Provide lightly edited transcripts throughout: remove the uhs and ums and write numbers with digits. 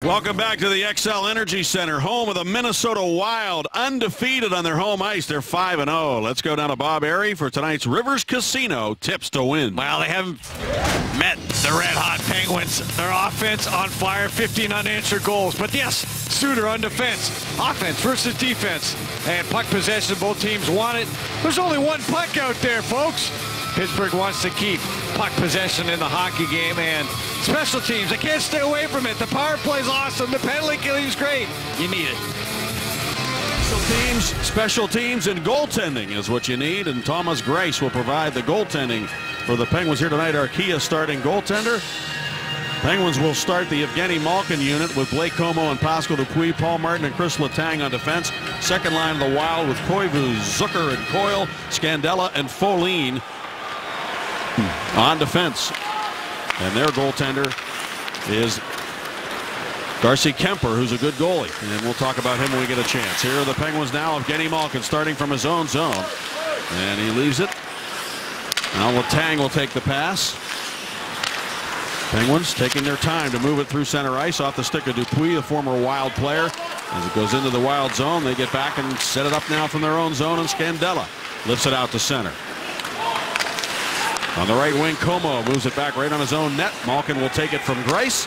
Welcome back to the Xcel Energy Center, home of the Minnesota Wild, undefeated on their home ice. They're 5-0. Let's go down to Bob Airy for tonight's Rivers Casino tips to win. Well, they haven't met the red-hot Penguins. Their offense on fire, 15 unanswered goals. But yes, Suter on defense. Offense versus defense. And puck possession, both teams want it. There's only one puck out there, folks. Pittsburgh wants to keep puck possession in the hockey game, and special teams, they can't stay away from it. The power play's awesome. The penalty killing's great. You need it. Special teams, and goaltending is what you need, and Thomas Greiss will provide the goaltending for the Penguins here tonight. Arkia starting goaltender. Penguins will start the Evgeny Malkin unit with Blake Comeau and Pascal Dupuis, Paul Martin and Chris Letang on defense. Second line of the Wild with Koivu, Zucker and Coyle, Scandella and Folin on defense. And their goaltender is Darcy Kemper, who's a good goalie, and we'll talk about him when we get a chance. Here are the Penguins now. Evgeny Malkin starting from his own zone, and he leaves it. Now Letang will take the pass. Penguins taking their time to move it through center ice off the stick of Dupuis, the former Wild player. As it goes into the Wild zone, they get back and set it up now from their own zone, and Scandella lifts it out to center. On the right wing, Comeau moves it back right on his own net. Malkin will take it from Greiss.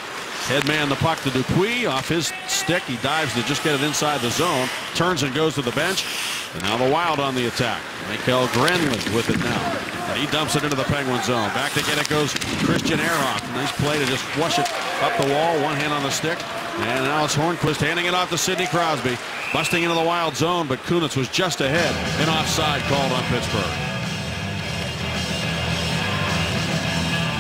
Headman the puck to Dupuis. Off his stick, he dives to just get it inside the zone. Turns and goes to the bench. And now the Wild on the attack. Mikael Granlund with it now. And he dumps it into the Penguin zone. Back to get it goes Christian Ehrhoff. Nice play to just flush it up the wall. One hand on the stick. And Alex Hornquist handing it off to Sidney Crosby. Busting into the Wild zone, but Kunitz was just ahead. An offside called on Pittsburgh.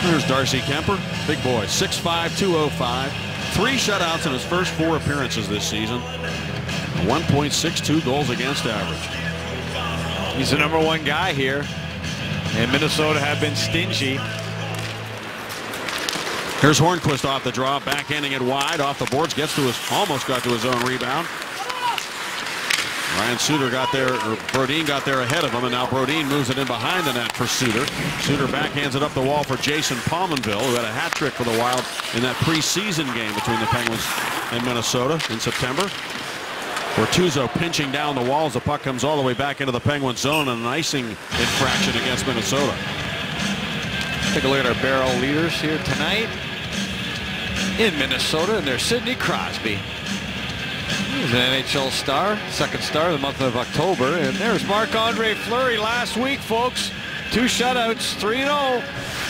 There's Darcy Kemper, big boy, 6'5", 205. 3 shutouts in his first 4 appearances this season. 1.62 goals against average. He's the #1 guy here, and Minnesota have been stingy. Here's Hornquist off the draw, backhanding it wide off the boards, gets to his, almost got to his own rebound. Ryan Suter got there, or Brodin got there ahead of him, and now Brodin moves it in behind the net for Suter. Suter backhands it up the wall for Jason Pominville, who had a hat trick for the Wild in that preseason game between the Penguins and Minnesota in September. Bortuzzo pinching down the walls. The puck comes all the way back into the Penguin zone, and an icing infraction against Minnesota. Take a look at our barrel leaders here tonight in Minnesota, and there's Sidney Crosby. He's an NHL star, second star of the month of October. And there's Marc-Andre Fleury last week, folks. 2 shutouts, 3-0,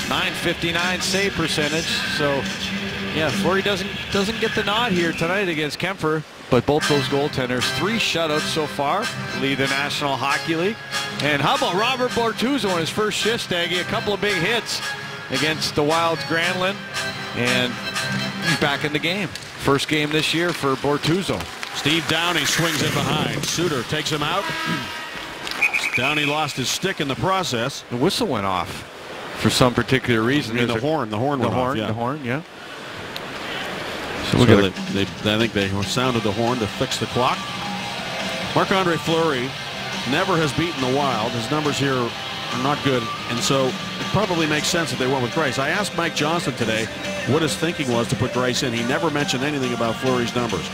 .959 save percentage. So, yeah, Fleury doesn't get the nod here tonight against Kemper. But both those goaltenders, 3 shutouts so far, lead the National Hockey League. And how about Robert Bortuzzo on his first shift, Staggy? A couple of big hits against the Wild's Granlund. And he's back in the game. First game this year for Bortuzzo. Steve Downey swings it behind. Suter takes him out. Downey lost his stick in the process. The whistle went off for some particular reason. The horn went off. The horn, yeah. So I think they sounded the horn to fix the clock. Marc-Andre Fleury never has beaten the Wild. His numbers here are not good, and so it probably makes sense that they went with Greiss. I asked Mike Johnston today what his thinking was to put Greiss in. He never mentioned anything about Fleury's numbers.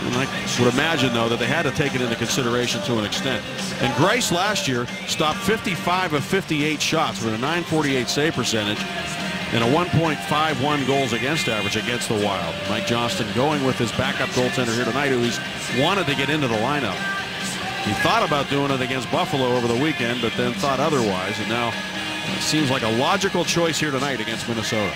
And I would imagine, though, that they had to take it into consideration to an extent. And Greiss last year stopped 55 of 58 shots with a .948 save percentage and a 1.51 goals against average against the Wild. Mike Johnston going with his backup goaltender here tonight, who he's wanted to get into the lineup. He thought about doing it against Buffalo over the weekend, but then thought otherwise, and now it seems like a logical choice here tonight against Minnesota.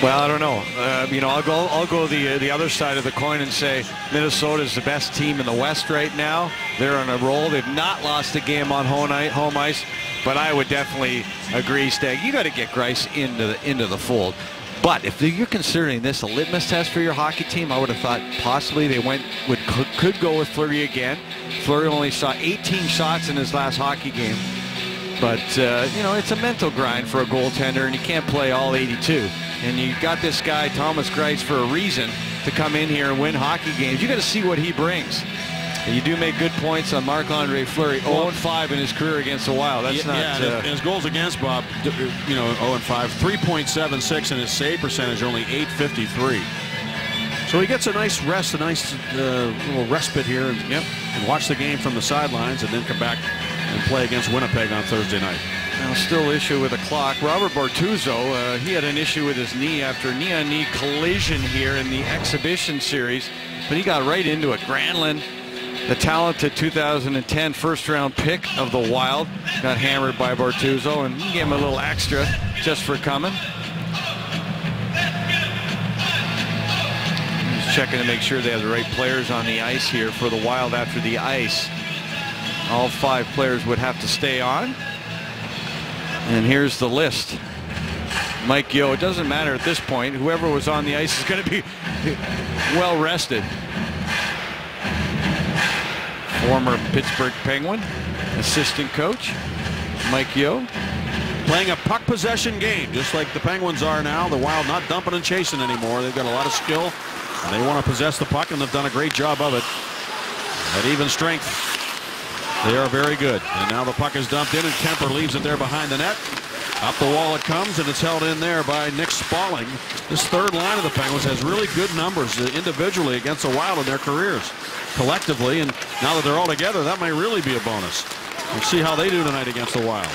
Well, I don't know. You know, I'll go the other side of the coin and say Minnesota is the best team in the West right now. They're on a roll. They've not lost a game on home ice, but I would definitely agree, Stag. You got to get Greiss into the fold. But if you're considering this a litmus test for your hockey team, I would have thought possibly they could go with Fleury again. Fleury only saw 18 shots in his last hockey game. But, you know, it's a mental grind for a goaltender, and you can't play all 82. And you got this guy, Thomas Greiss, for a reason to come in here and win hockey games. You got to see what he brings. And you do make good points on Marc-Andre Fleury. 0-5 in his career against the Wild. That's not. And his goals against, Bob, you know, 0-5, 3.76, and his save percentage only .853. So he gets a nice rest, a nice little respite here, and watch the game from the sidelines, and then come back and play against Winnipeg on Thursday night. Now still issue with the clock. Robert Bortuzzo, he had an issue with his knee after a knee-on-knee collision here in the exhibition series, but he got right into it. Granlund, the talented 2010 first-round pick of the Wild, got hammered by Bortuzzo, and he gave him a little extra just for coming. He's checking to make sure they have the right players on the ice here for the Wild after the ice. All 5 players would have to stay on. And here's the list. Mike Yeo, it doesn't matter at this point. Whoever was on the ice is going to be well rested. Former Pittsburgh Penguin assistant coach Mike Yeo. Playing a puck possession game, just like the Penguins are now. The Wild not dumping and chasing anymore. They've got a lot of skill. They want to possess the puck, and they've done a great job of it. At even strength, they are very good. And now the puck is dumped in, and Kemper leaves it there behind the net. Up the wall it comes, and it's held in there by Nick Spaulding. This third line of the Penguins has really good numbers individually against the Wild in their careers. Collectively, and now that they're all together, that might really be a bonus. We'll see how they do tonight against the Wild.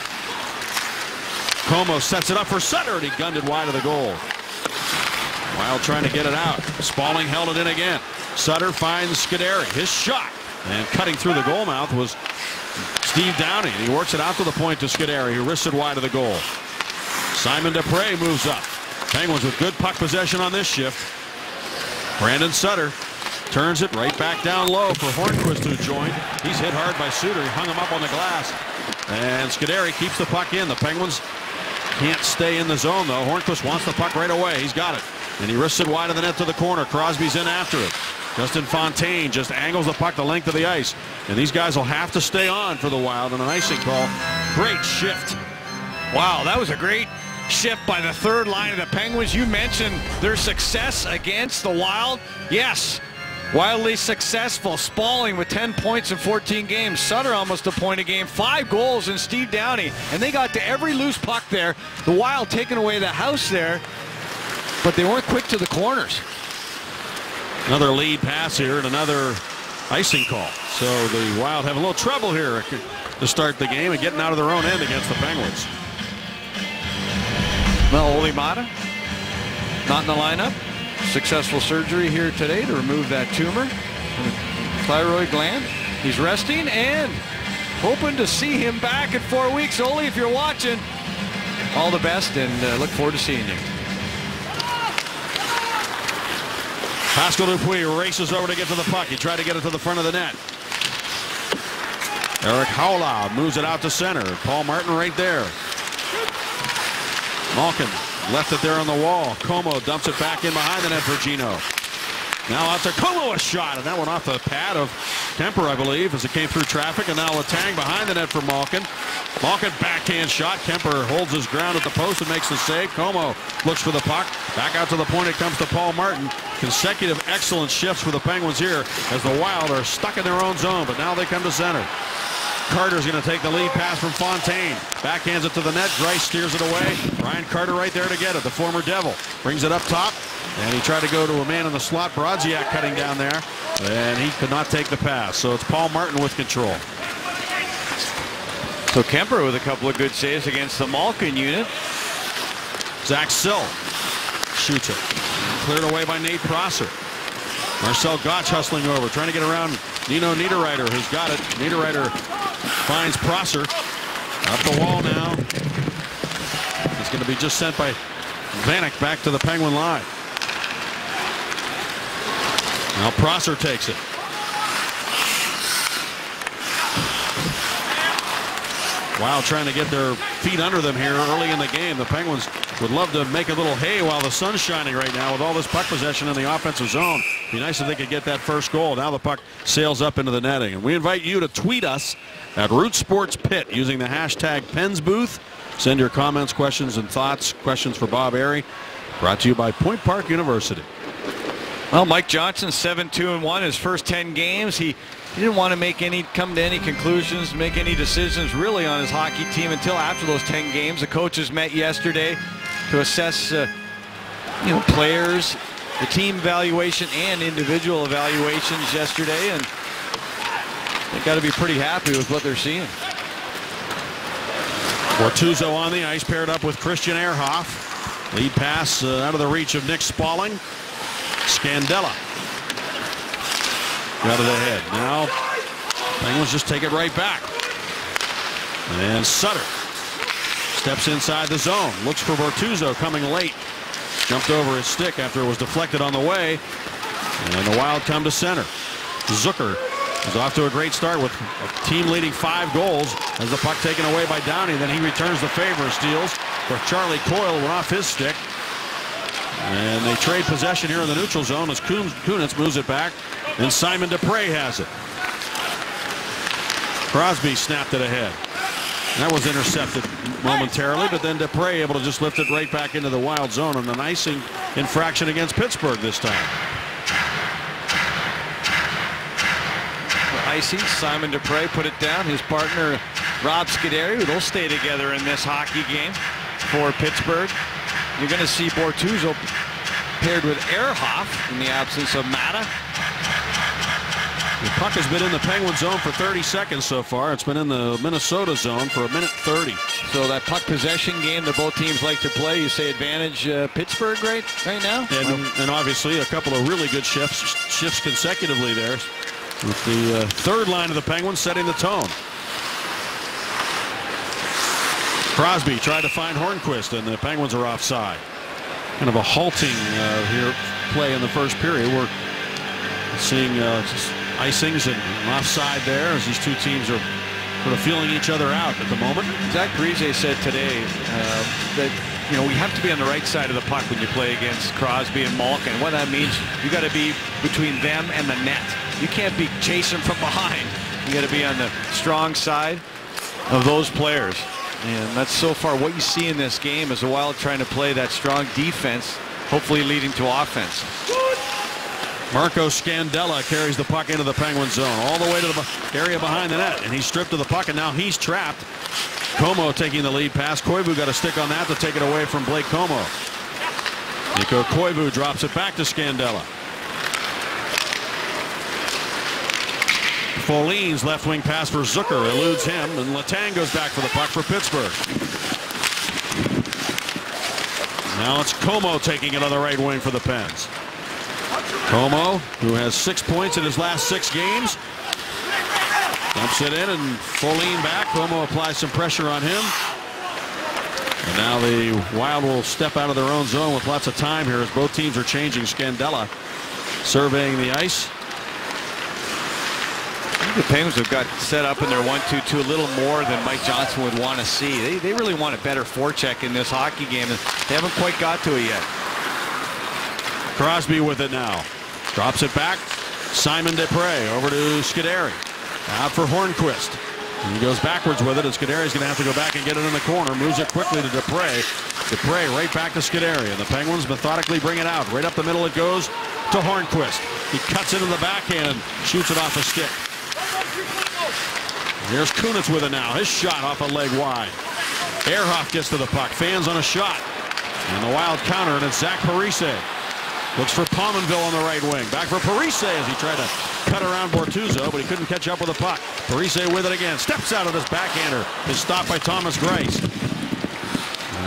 Como sets it up for Sutter, and he gunned it wide of the goal. Wild trying to get it out. Spaulding held it in again. Sutter finds Scuderi. His shot. And cutting through the goal mouth was Steve Downing. He works it out to the point to Scuderi, who wrists it wide of the goal. Simon Desprez moves up. Penguins with good puck possession on this shift. Brandon Sutter turns it right back down low for Hornqvist to join. He's hit hard by Suter. He hung him up on the glass. And Scuderi keeps the puck in. The Penguins can't stay in the zone, though. Hornqvist wants the puck right away. He's got it. And he wrists it wide of the net to the corner. Crosby's in after it. Justin Fontaine just angles the puck the length of the ice. And these guys will have to stay on for the Wild on an icing call. Great shift. Wow, that was a great shift by the third line of the Penguins. You mentioned their success against the Wild. Yes, wildly successful. Spaulding with 10 points in 14 games. Sutter almost a point a game. 5 goals, and Steve Downing. And they got to every loose puck there. The Wild taking away the house there, but they weren't quick to the corners. Another lead pass here and another icing call. So the Wild have a little trouble here to start the game and getting out of their own end against the Penguins. Well, Olli Maatta not in the lineup. Successful surgery here today to remove that tumor, thyroid gland. He's resting and hoping to see him back in 4 weeks. Olli, if you're watching, all the best, and look forward to seeing you. Pascal Dupuis races over to get to the puck. He tried to get it to the front of the net. Erik Haula moves it out to center. Paul Martin right there. Malkin left it there on the wall. Como dumps it back in behind the net for Gino. Now out to Como, a shot, and that went off the pad of Kemper, I believe, as it came through traffic. And now Letang behind the net for Malkin. Malkin backhand shot. Kemper holds his ground at the post and makes the save. Como looks for the puck. Back out to the point it comes to Paul Martin. Consecutive excellent shifts for the Penguins here as the Wild are stuck in their own zone, but now they come to center. Carter's going to take the lead pass from Fontaine. Backhands it to the net. Greiss steers it away. Ryan Carter right there to get it. The former Devil brings it up top. And he tried to go to a man in the slot. Brodziak cutting down there. And he could not take the pass. So it's Paul Martin with control. So Kemper with a couple of good saves against the Malkin unit. Zach Sill shoots it. Cleared away by Nate Prosser. Marcel Gottsch hustling over, trying to get around Nino Niederreiter, who's got it. Niederreiter finds Prosser. Up the wall now. It's going to be just sent by Vanek back to the Penguin line. Now Prosser takes it. Wild trying to get their feet under them here early in the game. The Penguins would love to make a little hay while the sun's shining right now with all this puck possession in the offensive zone. Be nice if they could get that first goal. Now the puck sails up into the netting. And we invite you to tweet us at Root Sports Pit using the hashtag PensBooth. Send your comments, questions, and thoughts. Questions for Bob Airy. Brought to you by Point Park University. Well, Mike Johnson 7-2-1 his first 10 games. He didn't want to come to any conclusions, make any decisions really on his hockey team until after those 10 games. The coaches met yesterday to assess players, the team evaluation and individual evaluations yesterday, and they got to be pretty happy with what they're seeing. Bortuzzo on the ice, paired up with Christian Ehrhoff. Lead pass out of the reach of Nick Spaulding. Scandella got it ahead. Now Penguins just take it right back. And Sutter steps inside the zone. Looks for Bortuzzo coming late. Jumped over his stick after it was deflected on the way. And the Wild come to center. Zucker is off to a great start with a team leading 5 goals. As the puck taken away by Downey. Then he returns the favor and steals. For Charlie Coyle went off his stick. And they trade possession here in the neutral zone as Kunitz moves it back. And Simon Dupre has it. Crosby snapped it ahead. That was intercepted momentarily, but then Dupre able to just lift it right back into the Wild zone, and an icing infraction against Pittsburgh this time. Icing, Simon Dupre put it down. His partner, Rob Scuderi, they'll stay together in this hockey game for Pittsburgh. You're going to see Bortuzzo paired with Ehrhoff in the absence of Mata. The puck has been in the Penguin zone for 30 seconds so far. It's been in the Minnesota zone for 1:30. So that puck possession game that both teams like to play, you say advantage Pittsburgh right now? And obviously a couple of really good shifts consecutively there, with the third line of the Penguins setting the tone. Crosby tried to find Hornquist, and the Penguins are offside. Kind of a halting play in the first period. We're seeing just icings and offside there as these two teams are sort of feeling each other out at the moment. Zach Parise said today that we have to be on the right side of the puck when you play against Crosby and Malkin. What that means, you got to be between them and the net. You can't be chasing from behind. You got to be on the strong side of those players. And that's so far what you see in this game is the Wild trying to play that strong defense, hopefully leading to offense. Marco Scandella carries the puck into the Penguin zone all the way to the area behind the net, and he's stripped of the puck, and now he's trapped. Como taking the lead pass. Koivu got a stick on that to take it away from Blake Como. Nico Koivu drops it back to Scandella. Folline's left wing pass for Zucker eludes him, and Letang goes back for the puck for Pittsburgh. Now it's Como taking it on the right wing for the Pens. Como, who has 6 points in his last 6 games, dumps it in, and Folline back. Como applies some pressure on him. And now the Wild will step out of their own zone with lots of time here as both teams are changing. Scandella surveying the ice. The Penguins have got set up in their 1-2-2 a little more than Mike Johnson would want to see. They really want a better forecheck in this hockey game, and they haven't quite got to it yet. Crosby with it now. Drops it back. Simon Dupre over to Scuderi. Out for Hornquist. He goes backwards with it, and Scuderi's going to have to go back and get it in the corner. Moves it quickly to Dupre. Dupre right back to Scuderi, and the Penguins methodically bring it out. Right up the middle it goes to Hornquist. He cuts into the backhand and shoots it off a stick. Here's Kunitz with it now. His shot off a leg wide. Ehrhoff gets to the puck. Fans on a shot. And the Wild counter, and it's Zach Parise. Looks for Pominville on the right wing. Back for Parise as he tried to cut around Bortuzzo, but he couldn't catch up with the puck. Parise with it again. Steps out of this backhander. Is stopped by Thomas Greiss.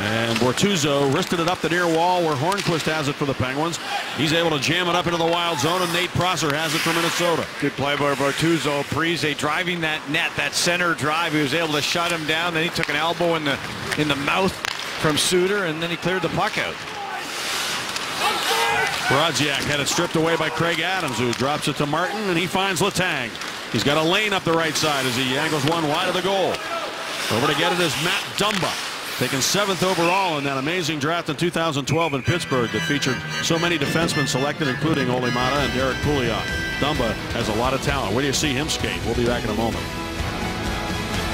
And Bortuzzo wristed it up the near wall where Hornquist has it for the Penguins. He's able to jam it up into the Wild zone, and Nate Prosser has it for Minnesota. Good play by Bortuzzo. Parise driving that net, that center drive. He was able to shut him down. Then he took an elbow in the mouth from Suter, and then he cleared the puck out. Brodziak had it stripped away by Craig Adams, who drops it to Martin, and he finds Letang. He's got a lane up the right side as he angles one wide of the goal. Over to get it is Matt Dumba, taken 7th overall in that amazing draft in 2012 in Pittsburgh that featured so many defensemen selected, including Ole Mata and Derek Pouliot. Dumba has a lot of talent. Where do you see him skate? We'll be back in a moment.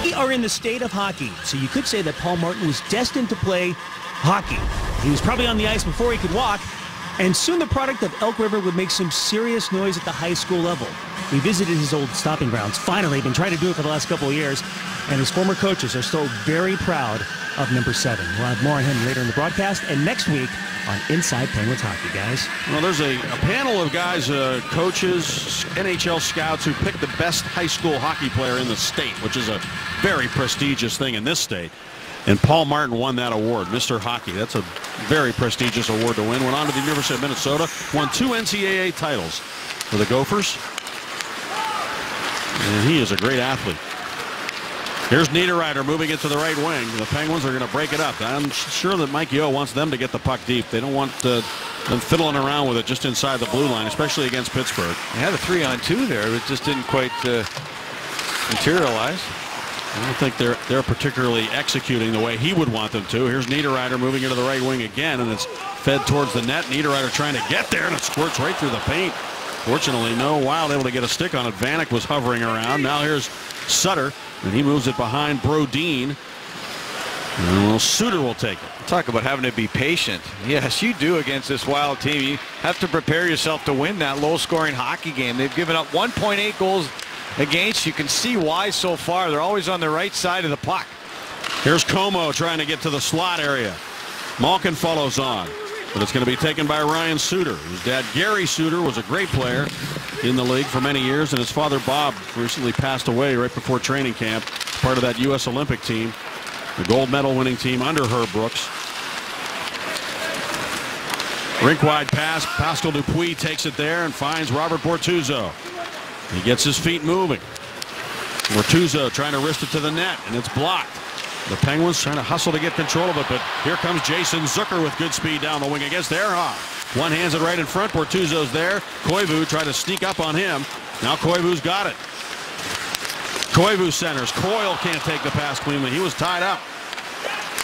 We are in the state of hockey, so you could say that Paul Martin was destined to play hockey. He was probably on the ice before he could walk, and soon the product of Elk River would make some serious noise at the high school level. We visited his old stopping grounds. Finally, been trying to do it for the last couple of years, and his former coaches are still very proud of number 7. We'll have more on him later in the broadcast, and next week on Inside Penguins Hockey, guys. Well, there's a panel of guys, coaches, NHL scouts who pick the best high school hockey player in the state, which is a very prestigious thing in this state. And Paul Martin won that award, Mr. Hockey. That's a very prestigious award to win. Went on to the University of Minnesota, won 2 NCAA titles for the Gophers. And he is a great athlete. Here's Niederreiter moving it to the right wing. The Penguins are going to break it up. I'm sure that Mike Yeo wants them to get the puck deep. They don't want them fiddling around with it just inside the blue line, especially against Pittsburgh. They had a 3-on-2 there, but it just didn't quite materialize. I don't think they're particularly executing the way he would want them to. Here's Niederreiter moving into the right wing again, and it's fed towards the net. Niederreiter trying to get there, and it squirts right through the paint. Fortunately, no Wild able to get a stick on it. Vanek was hovering around. Now here's Sutter, and he moves it behind Brodin. And Suter will take it. Talk about having to be patient. Yes, you do against this Wild team. You have to prepare yourself to win that low-scoring hockey game. They've given up 1.8 goals against. You can see why so far. They're always on the right side of the puck. Here's Como trying to get to the slot area. Malkin follows on, but it's going to be taken by Ryan Suter. His dad, Gary Suter, was a great player in the league for many years, and his father, Bob, recently passed away right before training camp. Part of that U.S. Olympic team, the gold medal winning team under Herb Brooks. Rink-wide pass. Pascal Dupuis takes it there and finds Robert Bortuzzo. He gets his feet moving. Bortuzzo trying to wrist it to the net, and it's blocked. The Penguins trying to hustle to get control of it, but here comes Jason Zucker with good speed down the wing against Ehrhoff. One hands it right in front. Bortuzzo's there. Koivu tried to sneak up on him. Now Koivu's got it. Koivu centers. Coyle can't take the pass cleanly. He was tied up.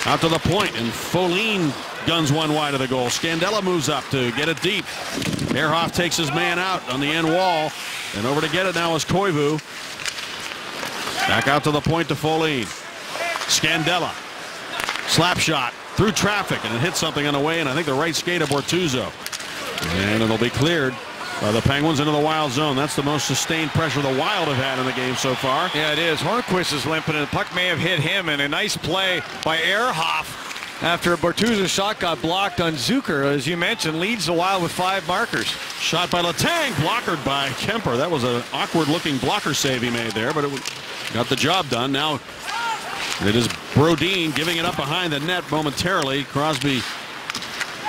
Out to the point, and Folin guns one wide of the goal. Scandella moves up to get it deep. Ehrhoff takes his man out on the end wall, and over to get it now is Koivu. Back out to the point to Folin. Scandella. Slap shot through traffic, and it hits something on the way, and I think the right skate of Bortuzzo. And it'll be cleared by the Penguins into the Wild zone. That's the most sustained pressure the Wild have had in the game so far. Yeah, it is. Hornquist is limping, and the puck may have hit him, and a nice play by Ehrhoff after Bortuzzo's shot got blocked on Zucker. As you mentioned, leads the Wild with 5 markers. Shot by Letang, blockered by Kemper. That was an awkward-looking blocker save he made there, but it got the job done. Now it is Brodin giving it up behind the net momentarily. Crosby,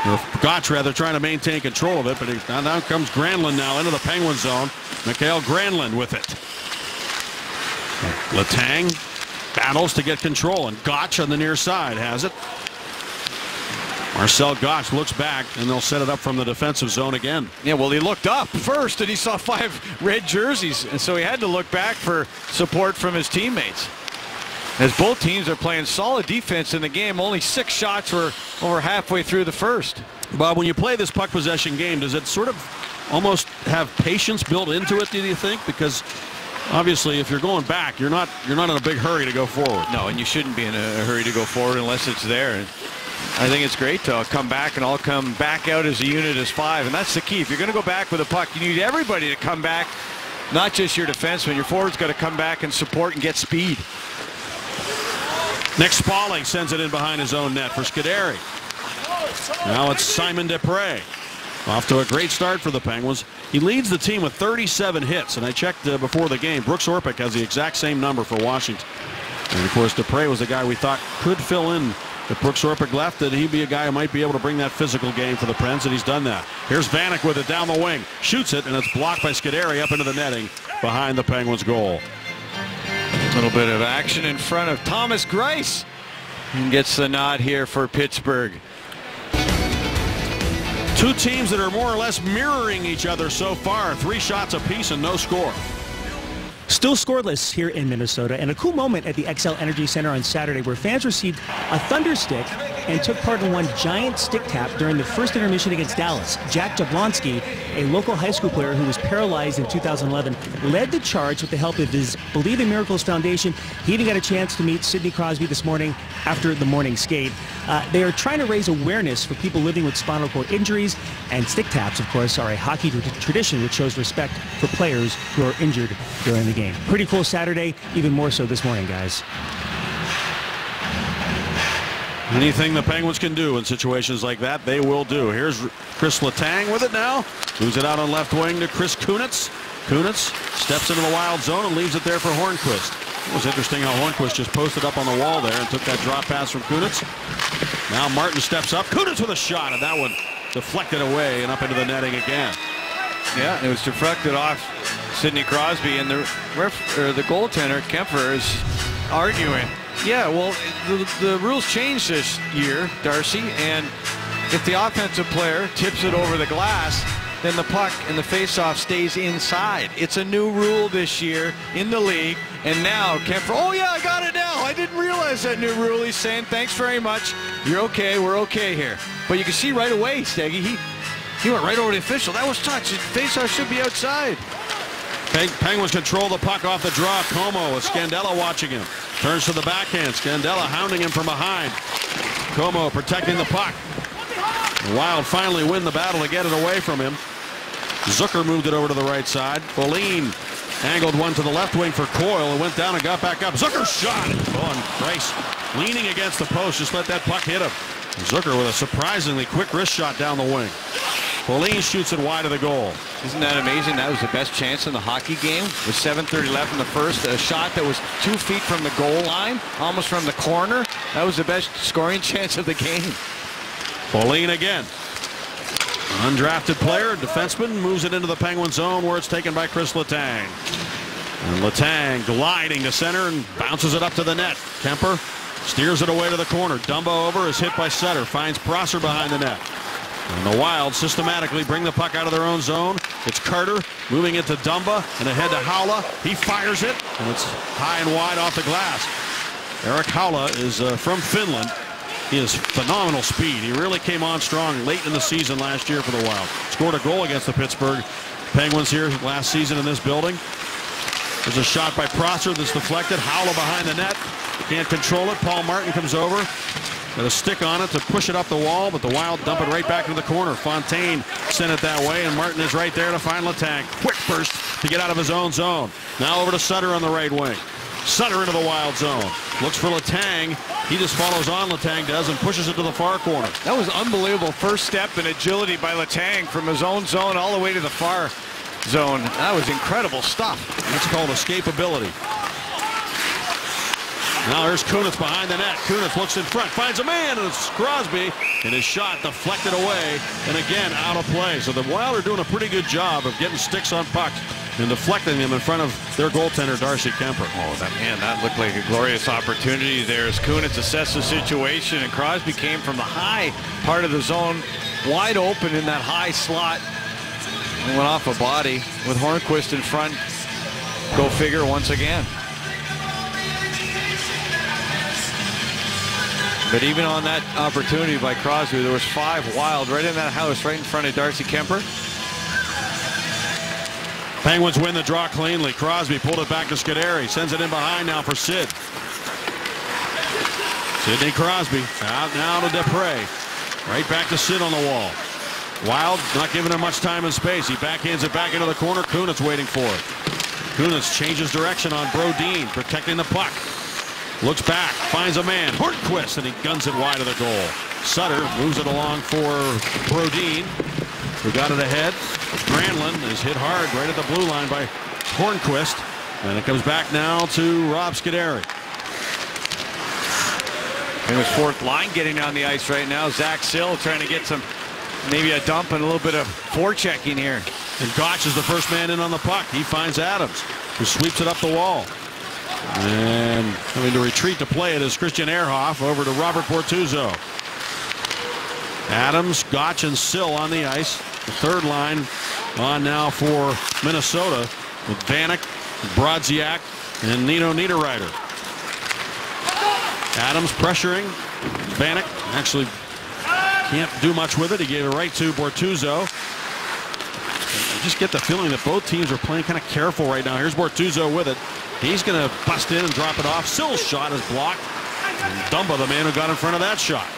or Gotch rather, trying to maintain control of it, but now comes Granlund now into the Penguin zone. Mikael Granlund with it. Letang battles to get control, and Gotch on the near side has it. Marcel Gotch looks back, and they'll set it up from the defensive zone again. Yeah, well, he looked up first, and he saw 5 red jerseys, and so he had to look back for support from his teammates. As both teams are playing solid defense in the game, only 6 shots were over halfway through the first. Bob, when you play this puck possession game, does it sort of almost have patience built into it, do you think? Because obviously, if you're going back, you're not in a big hurry to go forward. No, and you shouldn't be in a hurry to go forward unless it's there. And I think it's great to come back and all come back out as a unit as 5, and that's the key. If you're going to go back with a puck, you need everybody to come back, not just your defenseman. Your forward's got to come back and support and get speed. Nick Spaulding sends it in behind his own net for Scuderi. Now it's Simon Desprez. Off to a great start for the Penguins. He leads the team with 37 hits, and I checked before the game. Brooks Orpik has the exact same number for Washington. And of course, Desprez was the guy we thought could fill in. If Brooks Orpik left, that he'd be a guy who might be able to bring that physical game for the Prens, and he's done that. Here's Vanek with it down the wing. Shoots it, and it's blocked by Scuderi up into the netting behind the Penguins' goal. A little bit of action in front of Thomas Greiss. And gets the nod here for Pittsburgh. Two teams that are more or less mirroring each other so far. 3 shots apiece and no score. Still scoreless here in Minnesota, and a cool moment at the Xcel Energy Center on Saturday where fans received a thunder stick and took part in one giant stick tap during the first intermission against Dallas. Jack Jablonski, a local high school player who was paralyzed in 2011, led the charge with the help of his Believe in Miracles Foundation. He even got a chance to meet Sidney Crosby this morning after the morning skate. They are trying to raise awareness for people living with spinal cord injuries, and stick taps, of course, are a hockey tradition which shows respect for players who are injured during the game. Pretty cool Saturday, even more so this morning, guys. Anything the Penguins can do in situations like that, they will do. Here's Chris Letang with it now. Moves it out on left wing to Chris Kunitz. Kunitz steps into the Wild zone and leaves it there for Hornqvist. It was interesting how Hornqvist just posted up on the wall there and took that drop pass from Kunitz. Now Martin steps up. Kunitz with a shot, and that one deflected away and up into the netting again. Yeah, it was deflected off Sidney Crosby, and the goaltender, Kemper, is arguing. Yeah, well, the rules changed this year, Darcy, and if the offensive player tips it over the glass, then the puck and the faceoff stays inside. It's a new rule this year in the league, and now Kemper, oh yeah, I got it now. I didn't realize that new rule. He's saying, thanks very much. You're okay. We're okay here. But you can see right away, Steggy, he went right over the official. That was touch. Faceoff should be outside. Penguins control the puck off the draw. Como with Scandella watching him. Turns to the backhand. Scandella hounding him from behind. Como protecting the puck. The Wild finally win the battle to get it away from him. Zucker moved it over to the right side. Folin angled one to the left wing for Coyle and went down and got back up. Zucker shot. Oh, and Price leaning against the post. Just let that puck hit him. Zucker with a surprisingly quick wrist shot down the wing. Folin shoots it wide of the goal. Isn't that amazing? That was the best chance in the hockey game. With 7:30 left in the first. A shot that was 2 feet from the goal line, almost from the corner. That was the best scoring chance of the game. Folin again. Undrafted player, defenseman, moves it into the Penguin zone where it's taken by Chris Letang. And Letang gliding to center and bounces it up to the net. Kemper steers it away to the corner. Dumba over is hit by Sutter. Finds Prosser behind the net. And the Wild systematically bring the puck out of their own zone. It's Carter moving it to Dumba and ahead to Haula. He fires it, and it's high and wide off the glass. Erik Haula is from Finland. He has phenomenal speed. He really came on strong late in the season last year for the Wild. Scored a goal against the Pittsburgh Penguins here last season in this building. There's a shot by Prosser that's deflected. Haula behind the net. Can't control it. Paul Martin comes over. Got a stick on it to push it up the wall, but the Wild dump it right back into the corner. Fontaine sent it that way, and Martin is right there to find Letang. Quick burst to get out of his own zone. Now over to Sutter on the right wing. Sutter into the Wild zone. Looks for Letang. He just follows on, Letang does, and pushes it to the far corner. That was unbelievable first step and agility by Letang from his own zone all the way to the far zone. That was incredible stuff. That's called escapability. Now there's Kunitz behind the net. Kunitz looks in front, finds a man, and it's Crosby, and his shot deflected away, and again out of play. So the Wild are doing a pretty good job of getting sticks on pucks and deflecting them in front of their goaltender, Darcy Kemper. Oh, that looked like a glorious opportunity there as Kunitz assessed the situation, and Crosby came from the high part of the zone, wide open in that high slot, and went off a body with Hornqvist in front. Go figure once again. But even on that opportunity by Crosby, there was 5 Wild right in that house, right in front of Darcy Kemper. Penguins win the draw cleanly. Crosby pulled it back to Scuderi. Sends it in behind now for Sid. Sidney Crosby out now to Depre. Right back to Sid on the wall. Wild not giving him much time and space. He backhands it back into the corner. Kunitz waiting for it. Kunitz changes direction on Brodin, protecting the puck. Looks back, finds a man, Hornqvist, and he guns it wide of the goal. Sutter moves it along for Brodin, who got it ahead. Granlund is hit hard right at the blue line by Hornqvist, and it comes back now to Rob Scuderi. And his fourth line getting on the ice right now. Zach Sill trying to get some, maybe a dump and a little bit of forechecking here. And Gotch is the first man in on the puck. He finds Adams, who sweeps it up the wall. And having to retreat to play it is Christian Ehrhoff over to Robert Bortuzzo. Adams, Gotch, and Sill on the ice. The third line on now for Minnesota with Vanek, Brodziak, and Nino Niederreiter. Adams pressuring. Vanek actually can't do much with it. He gave it right to Bortuzzo. I just get the feeling that both teams are playing kind of careful right now. Here's Bortuzzo with it. He's going to bust in and drop it off. Sill's shot is blocked. And Dumba, the man who got in front of that shot.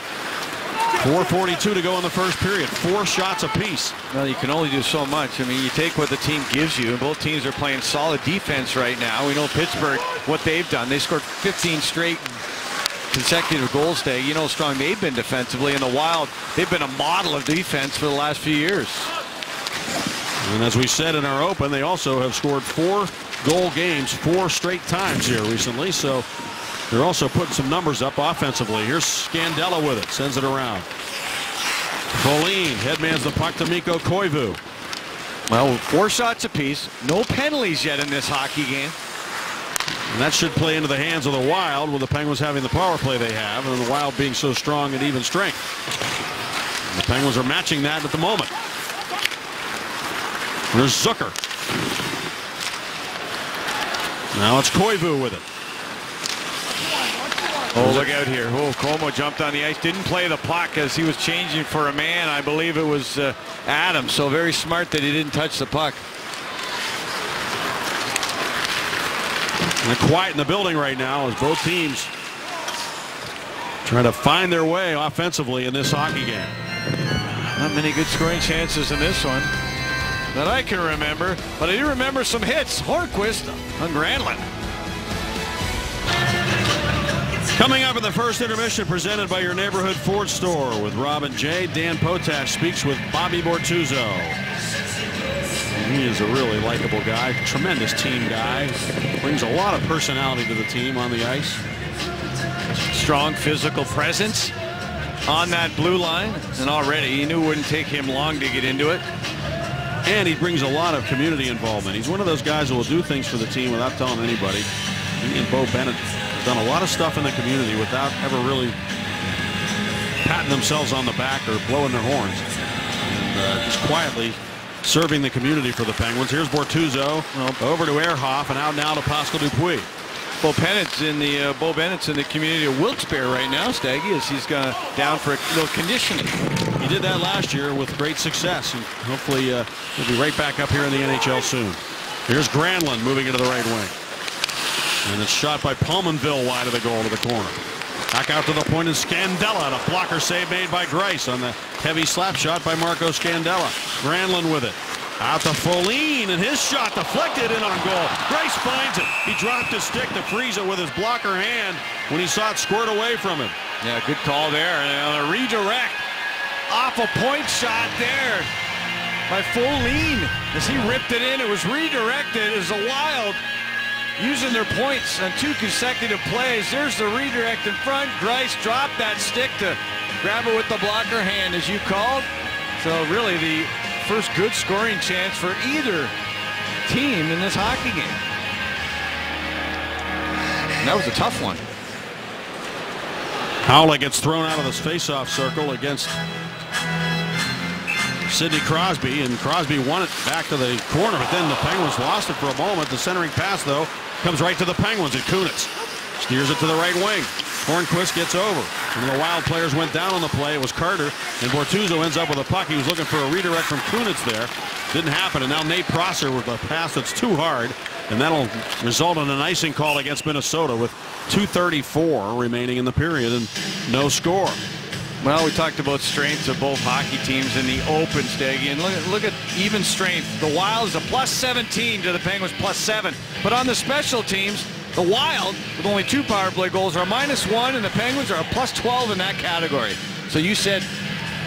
4:42 to go in the first period. 4 shots apiece. Well, you can only do so much. I mean, you take what the team gives you, and both teams are playing solid defense right now. We know Pittsburgh, what they've done. They scored 15 straight consecutive goals day. You know how strong they've been defensively. In the Wild, they've been a model of defense for the last few years. And as we said in our open, they also have scored 4-goal games 4 straight times here recently. So they're also putting some numbers up offensively. Here's Scandella with it. Sends it around. Folin headmans the puck to Mikko Koivu. Well, 4 shots apiece. No penalties yet in this hockey game. And that should play into the hands of the Wild with the Penguins having the power play they have and the Wild being so strong at even strength. And the Penguins are matching that at the moment. There's Zucker. Now it's Koivu with it. Oh, look out here. Oh, Como jumped on the ice. Didn't play the puck as he was changing for a man. I believe it was Adams. So very smart that he didn't touch the puck. And quiet in the building right now as both teams try to find their way offensively in this hockey game. Not many good scoring chances in this one that I can remember, but I do remember some hits. Hornquist on Granlund. Coming up in the first intermission, presented by your neighborhood Ford store with Rob and Jay. Dan Potash speaks with Bobby Bortuzzo. He is a really likable guy, tremendous team guy, brings a lot of personality to the team on the ice. Strong physical presence on that blue line, and already he knew it wouldn't take him long to get into it. And he brings a lot of community involvement. He's one of those guys who will do things for the team without telling anybody. He and Bo Bennett have done a lot of stuff in the community without ever really patting themselves on the back or blowing their horns. And just quietly serving the community for the Penguins. Here's Bortuzzo over to Ehrhoff and out now to Pascal Dupuis. Bo Bennett's in the community of Wilkes-Barre right now, Staggy, as he's gone down for a little conditioning. He did that last year with great success, and hopefully he'll be right back up here in the NHL soon. Here's Granlund moving into the right wing. And it's shot by Palmanville wide of the goal to the corner. Back out to the point of Scandella. A blocker save made by Greiss on the heavy slap shot by Marco Scandella. Granlund with it. Out to Folin, and his shot deflected in on goal. Greiss finds it. He dropped his stick to freeze it with his blocker hand when he saw it squirt away from him. Yeah, good call there. And a redirect off a point shot there by Folin. As he ripped it in, it was redirected as the Wild using their points on 2 consecutive plays. There's the redirect in front. Greiss dropped that stick to grab it with the blocker hand, as you called. So really the first good scoring chance for either team in this hockey game. And that was a tough one. Howley gets thrown out of this face-off circle against Sidney Crosby, and Crosby won it back to the corner, but then the Penguins lost it for a moment. The centering pass, though, comes right to the Penguins, and Kunitz steers it to the right wing. Hornquist gets over. One of the Wild players went down on the play. It was Carter, and Bortuzzo ends up with a puck. He was looking for a redirect from Kunitz there. Didn't happen, and now Nate Prosser with a pass that's too hard, and that'll result in an icing call against Minnesota with 2:34 remaining in the period and no score. Well, we talked about strengths of both hockey teams in the open, Staggy, and look at even strength. The Wild is a +17 to the Penguins +7. But on the special teams, the Wild, with only 2 power play goals, are -1, and the Penguins are a +12 in that category. So you said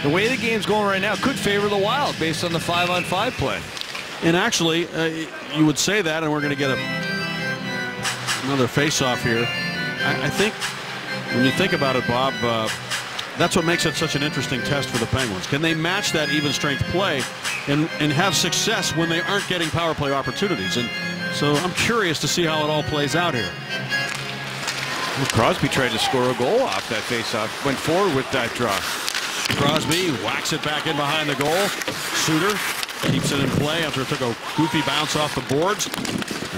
the way the game's going right now could favor the Wild based on the 5-on-5 play. And actually, you would say that, and we're going to get another face-off here. I think when you think about it, Bob, that's what makes it such an interesting test for the Penguins. Can they match that even strength play and have success when they aren't getting power play opportunities? And so I'm curious to see how it all plays out here. Well, Crosby tried to score a goal off that faceoff. Went forward with that draw. Crosby whacks it back in behind the goal. Suter keeps it in play after it took a goofy bounce off the boards.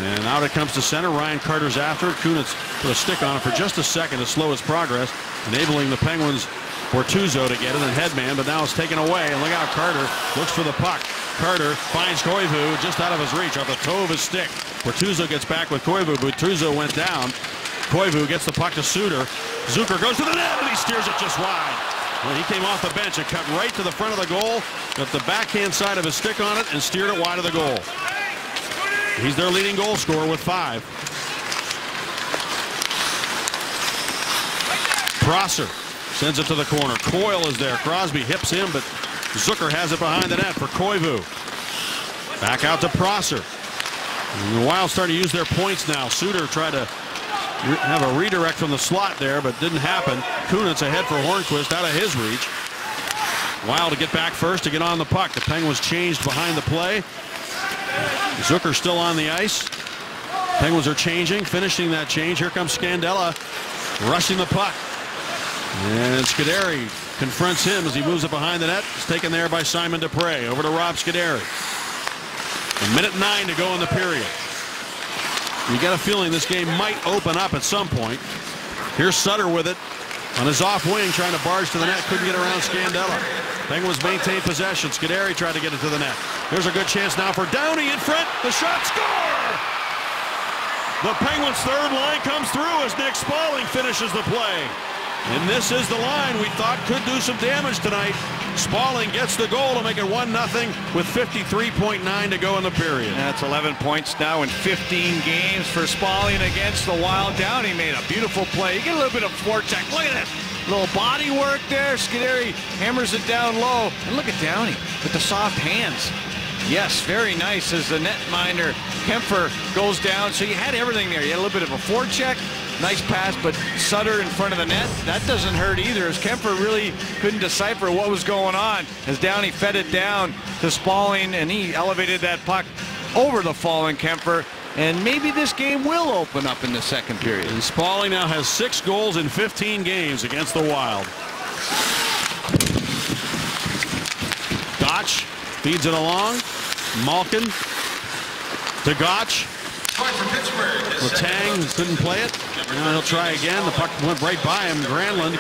And out it comes to center. Ryan Carter's after it. Kunitz put a stick on it for just a second to slow his progress, enabling the Penguins' Bortuzzo to get it and headman, but now it's taken away. And look out, Carter looks for the puck. Carter finds Koivu just out of his reach off the toe of his stick. Bortuzzo gets back with Koivu. Bortuzzo went down. Koivu gets the puck to Suter. Zucker goes to the net and he steers it just wide. Well, he came off the bench and cut right to the front of the goal, got the backhand side of his stick on it and steered it wide of the goal. He's their leading goal scorer with 5. Prosser sends it to the corner. Coyle is there. Crosby hips him, but Zucker has it behind the net for Koivu. Back out to Prosser. And the Wild starting to use their points now. Suter tried to have a redirect from the slot there, but didn't happen. Kunitz ahead for Hornquist, out of his reach. Wild to get back first to get on the puck. The Penguins changed behind the play. Zucker still on the ice. Penguins are changing, finishing that change. Here comes Scandella rushing the puck. And Scuderi confronts him as he moves it behind the net. It's taken there by Simon Dupre. Over to Rob Scuderi. 1:09 to go in the period. You got a feeling this game might open up at some point. Here's Sutter with it on his off wing, trying to barge to the net. Couldn't get around Scandella. Penguins maintain possession. Scuderi tried to get it to the net. There's a good chance now for Downey in front. The shot, score! The Penguins' third line comes through as Nick Spaling finishes the play. And this is the line we thought could do some damage tonight. Spaling gets the goal to make it 1-0 with 53.9 to go in the period. That's 11 points now in 15 games for Spaling against the Wild. Downey made a beautiful play. You get a little bit of forecheck. Look at this. Little body work there. Scuderi hammers it down low. And look at Downey with the soft hands. Yes, very nice as the netminder Kempfer goes down. So you had everything there. You had a little bit of a forecheck. Nice pass, but Sutter in front of the net, that doesn't hurt either, as Kempfer really couldn't decipher what was going on as Downey fed it down to Spaling, and he elevated that puck over the fallen Kempfer. And maybe this game will open up in the second period. And Spaling now has 6 goals in 15 games against the Wild. Gotch feeds it along. Malkin to Gotch. Letang couldn't play it. Now he'll try again. The puck went right by him. Granlund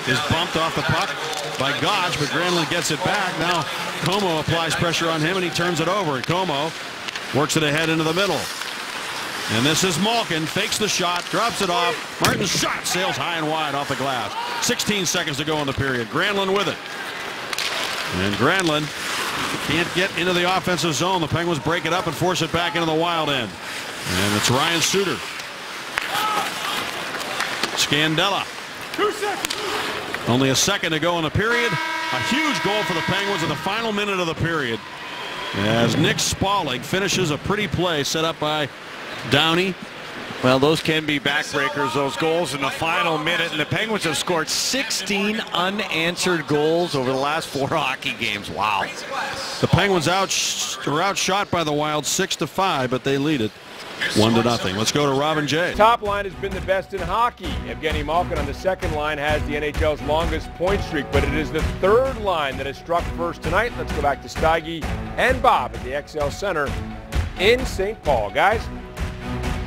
is bumped off the puck by Gotch, but Granlund gets it back. Now Como applies pressure on him, and he turns it over. Como works it ahead into the middle. And this is Malkin. Fakes the shot, drops it off. Martin's shot sails high and wide off the glass. 16 seconds to go in the period. Granlund with it. And Granlund can't get into the offensive zone. The Penguins break it up and force it back into the Wild end. And it's Ryan Suter. Scandella. 2 seconds. Only a second to go in the period. A huge goal for the Penguins in the final minute of the period, as Nick Spaling finishes a pretty play set up by Downey. Well, those can be backbreakers, those goals in the final minute. And the Penguins have scored 16 unanswered goals over the last 4 hockey games. Wow. The Penguins are outshot by the Wild 6-5, but they lead it 1-0. Let's go to Robin J. Top line has been the best in hockey. Evgeny Malkin on the second line has the NHL's longest point streak, but it is the third line that has struck first tonight. Let's go back to Steige and Bob at the XL Center in St. Paul. Guys?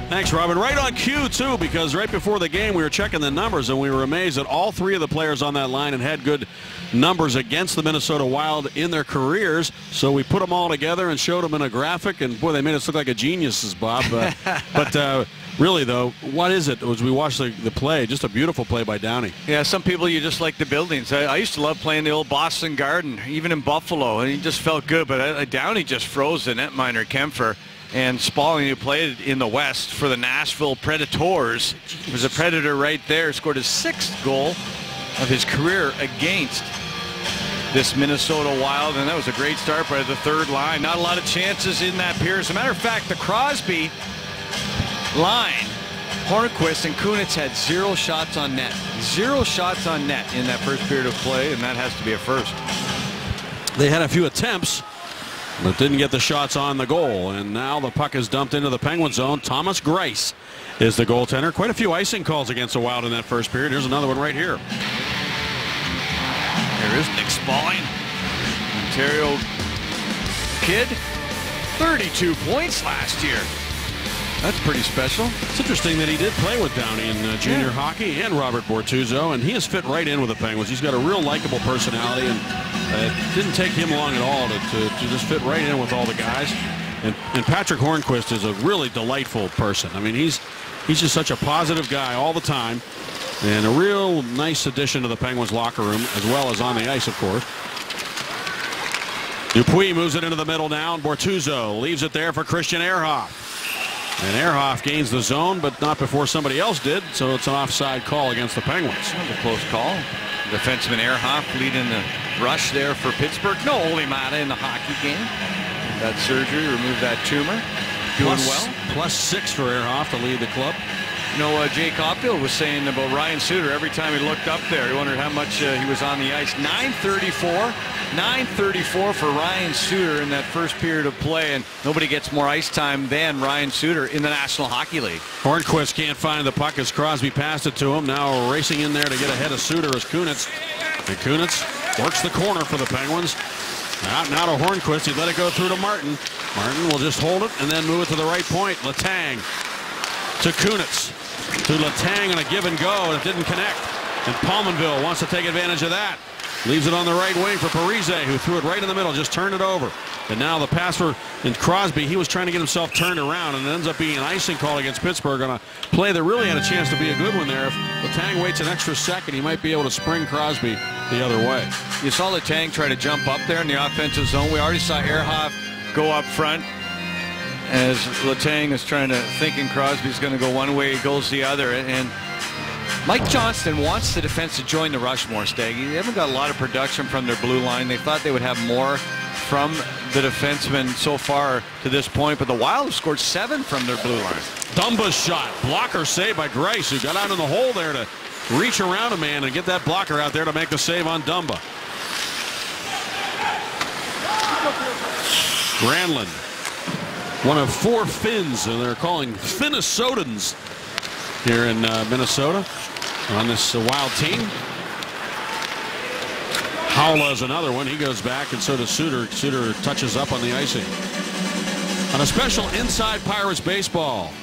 Thanks, Robin. Right on cue, too, because right before the game we were checking the numbers, and we were amazed that all 3 of the players on that line had good numbers against the Minnesota Wild in their careers. So we put them all together and showed them in a graphic, and boy, they made us look like a geniuses, Bob. But really, though, what is it? As we watched the play, just a beautiful play by Downey. Yeah, some people, you just like the buildings. I used to love playing the old Boston Garden, even in Buffalo, and he just felt good. But Downey just froze the netminder Kempfer. And Spaling, who played in the West for the Nashville Predators, was a Predator right there, scored his 6th goal of his career against this Minnesota Wild, and that was a great start by the third line. Not a lot of chances in that period. As a matter of fact, the Crosby line, Hornquist and Kunitz had 0 shots on net. 0 shots on net in that first period of play, and that has to be a first. They had a few attempts, but didn't get the shots on the goal. And now the puck is dumped into the Penguin zone. Thomas Greiss is the goaltender. Quite a few icing calls against the Wild in that first period. Here's another one right here. There is Nick Spaling, Ontario kid, 32 points last year. That's pretty special. It's interesting that he did play with Downey in junior hockey and Robert Bortuzzo, and he has fit right in with the Penguins. He's got a real likable personality, and it didn't take him long at all to just fit right in with all the guys. And Patrick Hornquist is a really delightful person. I mean, he's just such a positive guy all the time, and a real nice addition to the Penguins locker room, as well as on the ice, of course. Dupuis moves it into the middle now, and Bortuzzo leaves it there for Christian Ehrhoff. And Ehrhoff gains the zone, but not before somebody else did, so it's an offside call against the Penguins. That was a close call. Defenseman Ehrhoff leading the rush there for Pittsburgh. No Olimata in the hockey game. That surgery removed that tumor. Doing well. +6 for Ehrhoff to lead the club. You know, Jake Caulfield was saying about Ryan Suter every time he looked up there, he wondered how much he was on the ice. 9:34 for Ryan Suter in that first period of play, and nobody gets more ice time than Ryan Suter in the National Hockey League. Hornquist can't find the puck as Crosby passed it to him. Now racing in there to get ahead of Suter is Kunitz. And Kunitz works the corner for the Penguins. Out now to Hornquist. He let it go through to Martin. Martin will just hold it and then move it to the right point. Letang to Kunitz. To Letang on a give and go, and it didn't connect. And Palmanville wants to take advantage of that. Leaves it on the right wing for Parise, who threw it right in the middle, just turned it over. And now the pass for Crosby. He was trying to get himself turned around, and it ends up being an icing call against Pittsburgh on a play that really had a chance to be a good one there. If Letang waits an extra second, he might be able to spring Crosby the other way. You saw Letang try to jump up there in the offensive zone. We already saw Ehrhoff go up front. As Letang is thinking Crosby's going to go one way, he goes the other. And Mike Johnston wants the defense to join the rush more, Staggy. They haven't got a lot of production from their blue line. They thought they would have more from the defensemen so far to this point, but the Wild have scored 7 from their blue line. Dumba's shot. Blocker save by Greiss, who got out in the hole there to reach around a man and get that blocker out there to make the save on Dumba. Granlund. One of 4 Finns, and they're calling Finnesotans here in Minnesota on this Wild team. Haula is another one. He goes back, and so does Suter. Suter touches up on the icing. On a special Inside Pirates baseball,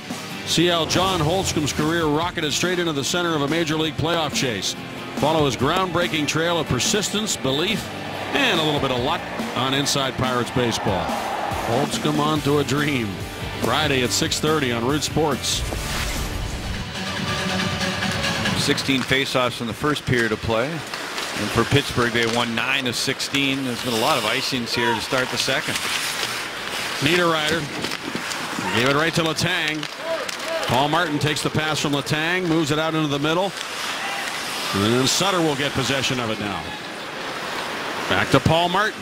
see how John Holtzcom's career rocketed straight into the center of a major league playoff chase. Follow his groundbreaking trail of persistence, belief, and a little bit of luck on Inside Pirates baseball. Holtzcomb on to a dream. Friday at 6:30 on Root Sports. 16 faceoffs in the first period of play. And for Pittsburgh, they won 9 of 16. There's been a lot of icings here to start the second. Niederreiter gave it right to Letang. Paul Martin takes the pass from Letang, moves it out into the middle. And then Sutter will get possession of it now. Back to Paul Martin.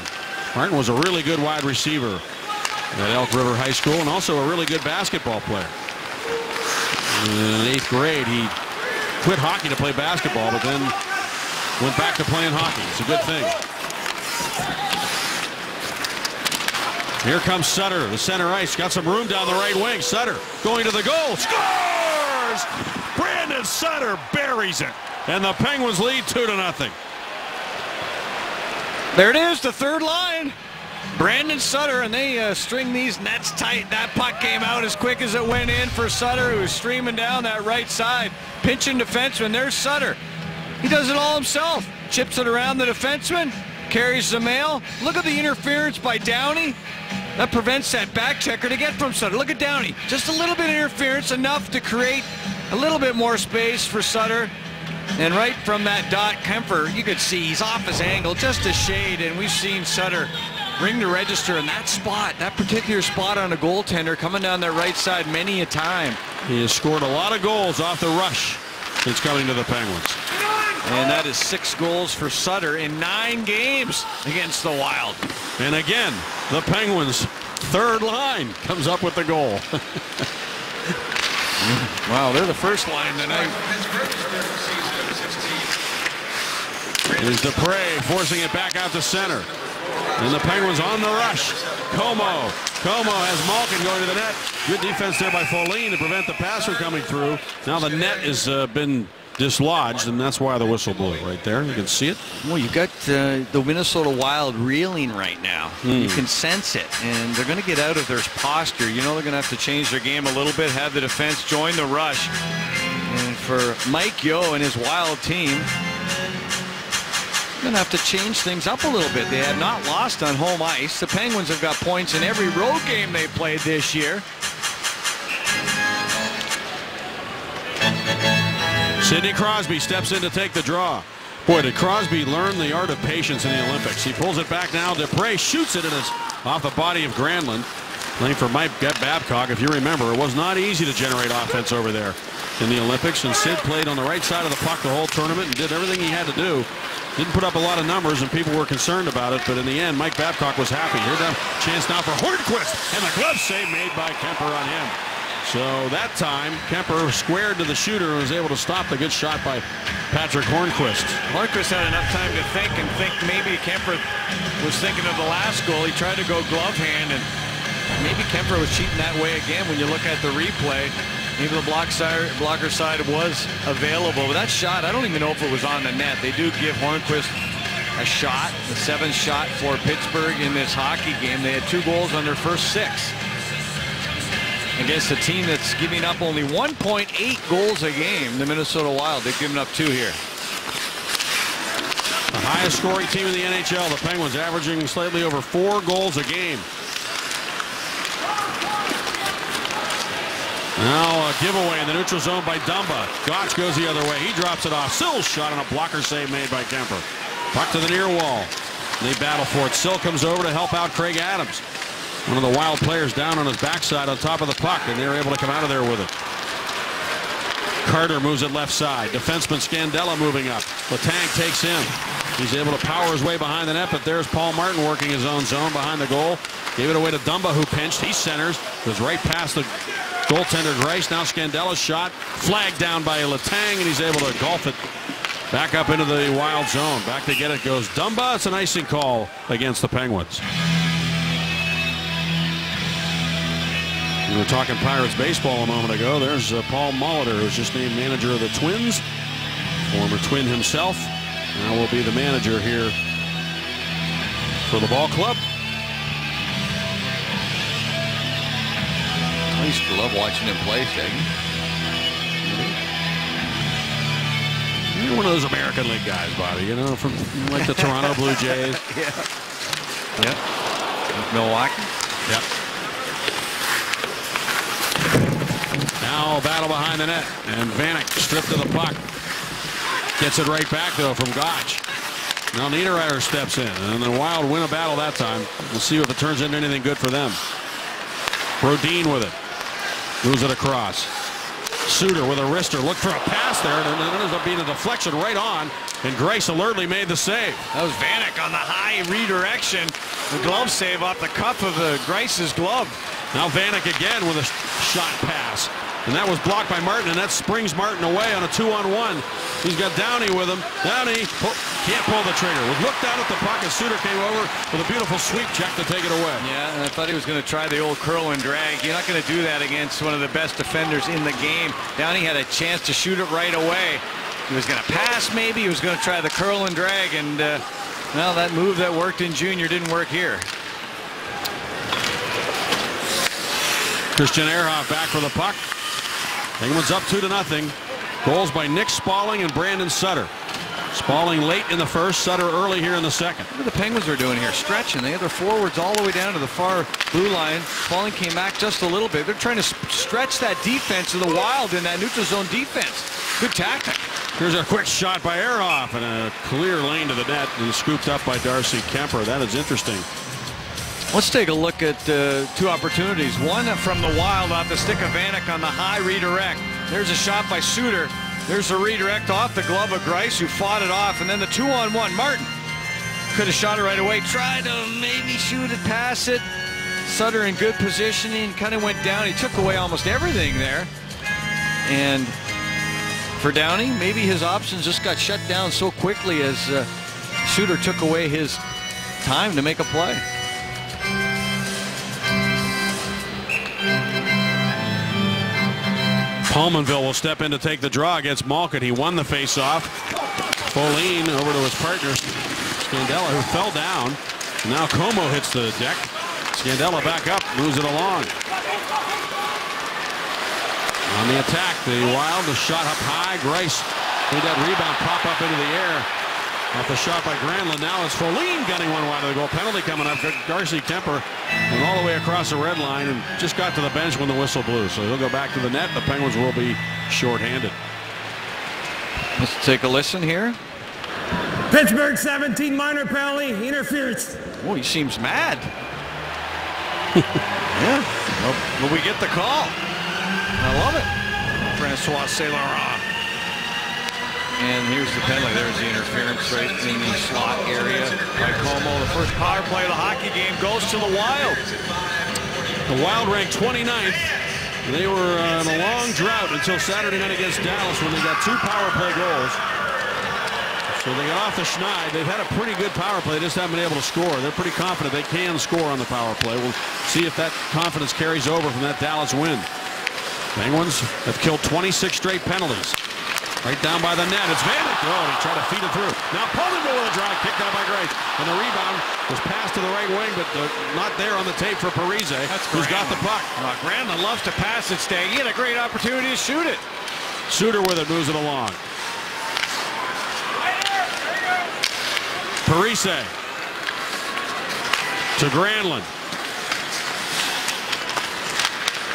Martin was a really good wide receiver at Elk River High School, and also a really good basketball player. In 8th grade, he quit hockey to play basketball, but then went back to playing hockey. It's a good thing. Here comes Sutter, the center ice. Got some room down the right wing. Sutter going to the goal. Scores! Brandon Sutter buries it. And the Penguins lead 2-0. There it is, the third line. Brandon Sutter, and they string these nets tight. That puck came out as quick as it went in for Sutter, who's streaming down that right side. Pinching defenseman. There's Sutter. He does it all himself. Chips it around the defenseman. Carries the mail. Look at the interference by Downey. That prevents that back checker to get from Sutter. Look at Downey. Just a little bit of interference, enough to create a little bit more space for Sutter. And right from that dot, Kemper, you could see he's off his angle, just a shade, and we've seen Sutter ring the register in that spot, that particular spot on a goaltender coming down that right side many a time. He has scored a lot of goals off the rush since coming to the Penguins. And that is 6 goals for Sutter in 9 games against the Wild. And again, the Penguins' third line comes up with the goal. Wow, they're the first line tonight. Here's Dupre forcing it back out to center. And the Penguins on the rush. Como has Malkin going to the net. Good defense there by Folin to prevent the pass from coming through. Now the net has been dislodged, and that's why the whistle blew right there. You can see it. Well, you got the Minnesota Wild reeling right now. You can sense it, and they're going to get out of their posture. You know they're going to have to change their game a little bit, have the defense join the rush. And for Mike Yeo and his Wild team, going to have to change things up a little bit. They have not lost on home ice. The Penguins have got points in every road game they played this year. Sidney Crosby steps in to take the draw. Boy, did Crosby learn the art of patience in the Olympics. He pulls it back now. Dupre shoots it, and it's off the body of Granlund. Playing for Mike Babcock, if you remember, it was not easy to generate offense over there in the Olympics. And Sid played on the right side of the puck the whole tournament and did everything he had to do. Didn't put up a lot of numbers, and people were concerned about it. But in the end, Mike Babcock was happy. Here's a chance now for Hornquist, and the glove save made by Kemper on him. So that time, Kemper squared to the shooter and was able to stop the good shot by Patrick Hornquist. Hornquist had enough time to think maybe Kemper was thinking of the last goal. He tried to go glove hand, and maybe Kemper was cheating that way again when you look at the replay. Maybe the blocker side was available. But that shot, I don't even know if it was on the net. They do give Hornquist a shot, the 7th shot for Pittsburgh in this hockey game. They had 2 goals on their first 6. Against a team that's giving up only 1.8 goals a game, the Minnesota Wild. They've given up 2 here. The highest scoring team in the NHL, the Penguins, averaging slightly over 4 goals a game. Now a giveaway in the neutral zone by Dumba. Gotch goes the other way. He drops it off. Sill shot on a blocker save made by Kemper. Puck to the near wall. They battle for it. Sill comes over to help out Craig Adams. One of the Wild players down on his backside on top of the puck, and they're able to come out of there with it. Carter moves it left side. Defenseman Scandella moving up. Letang takes him. He's able to power his way behind the net, but there's Paul Martin working his own zone behind the goal. Gave it away to Dumba, who pinched. He centers. Goes right past the goaltender Grice. Now Scandella's shot. Flagged down by Letang, and he's able to golf it back up into the Wild zone. Back to get it goes Dumba. It's an icing call against the Penguins. We were talking Pirates baseball a moment ago. There's Paul Molitor, who's just named manager of the Twins. Former Twin himself. Now will be the manager here for the ball club. I used to love watching him play, Shaggy. You're one of those American League guys, Bobby, you know, from like the Toronto Blue Jays. Yeah. Milwaukee. Yep. Now battle behind the net, and Vanek stripped of the puck. Gets it right back, though, from Gotch. Now Niederreiter steps in, and the Wild win a battle that time. We'll see if it turns into anything good for them. Brodin with it. Moves it across. Suter with a wrister. Look for a pass there, and it ends up being a deflection right on, and Grice alertly made the save. That was Vanek on the high redirection. The glove save off the cuff of Grice's glove. Now Vanek again with a shot pass. And that was blocked by Martin, and that springs Martin away on a 2-on-1. He's got Downey with him. Downey can't pull the trigger. Looked down at the puck, and Suter came over with a beautiful sweep check to take it away. Yeah, and I thought he was going to try the old curl and drag. You're not going to do that against one of the best defenders in the game. Downey had a chance to shoot it right away. He was going to pass maybe. He was going to try the curl and drag, and well, that move that worked in junior didn't work here. Christian Ehrhoff back for the puck. Penguins up 2-0. Goals by Nick Spaulding and Brandon Sutter. Spaulding late in the first, Sutter early here in the second. What are the Penguins are doing here? Stretching. They have their forwards all the way down to the far blue line. Spaulding came back just a little bit. They're trying to stretch that defense of the Wild in that neutral zone defense. Good tactic. Here's a quick shot by Ehrhoff, and a clear lane to the net, and scooped up by Darcy Kemper. That is interesting. Let's take a look at 2 opportunities. One from the Wild off the stick of Vanek on the high redirect. There's a shot by Suter. There's a redirect off the glove of Grice, who fought it off. And then the 2-on-1. Martin could have shot it right away. Tried to maybe shoot it, pass it. Sutter in good positioning. Kind of went down. He took away almost everything there. And for Downey, maybe his options just got shut down so quickly as Suter took away his time to make a play. Palmanville will step in to take the draw against Malkin. He won the faceoff. Folin over to his partner, Scandella, who fell down. Now Como hits the deck. Scandella back up, moves it along. On the attack, the Wild, the shot up high. Grice made that rebound pop up into the air. Off the shot by Granlund. Now it's Folin gunning one wide of the goal. Penalty coming up. Darcy Kemper went all the way across the red line and just got to the bench when the whistle blew. So he'll go back to the net. The Penguins will be shorthanded. Let's take a listen here. Pittsburgh 17 minor penalty, interference. Oh, he seems mad. Yeah, well, we get the call. I love it. Francois Saint-Laurent. And here's the penalty. There's the interference right in the slot area by Como. The first power play of the hockey game goes to the Wild. The Wild ranked 29th. They were in a long drought until Saturday night against Dallas when they got 2 power play goals. So they got off the schneid. They've had a pretty good power play. They just haven't been able to score. They're pretty confident they can score on the power play. We'll see if that confidence carries over from that Dallas win. Penguins have killed 26 straight penalties. Right down by the net. It's Vanek. Oh, and he tried to feed it through. Now Pominville with a drive, kicked out by Grace. And the rebound was passed to the right wing, but not there on the tape for Parise, who's got the puck. Granlund loves to pass it, Stagg. He had a great opportunity to shoot it. Suter with it, moves it along. Parise to Granlund.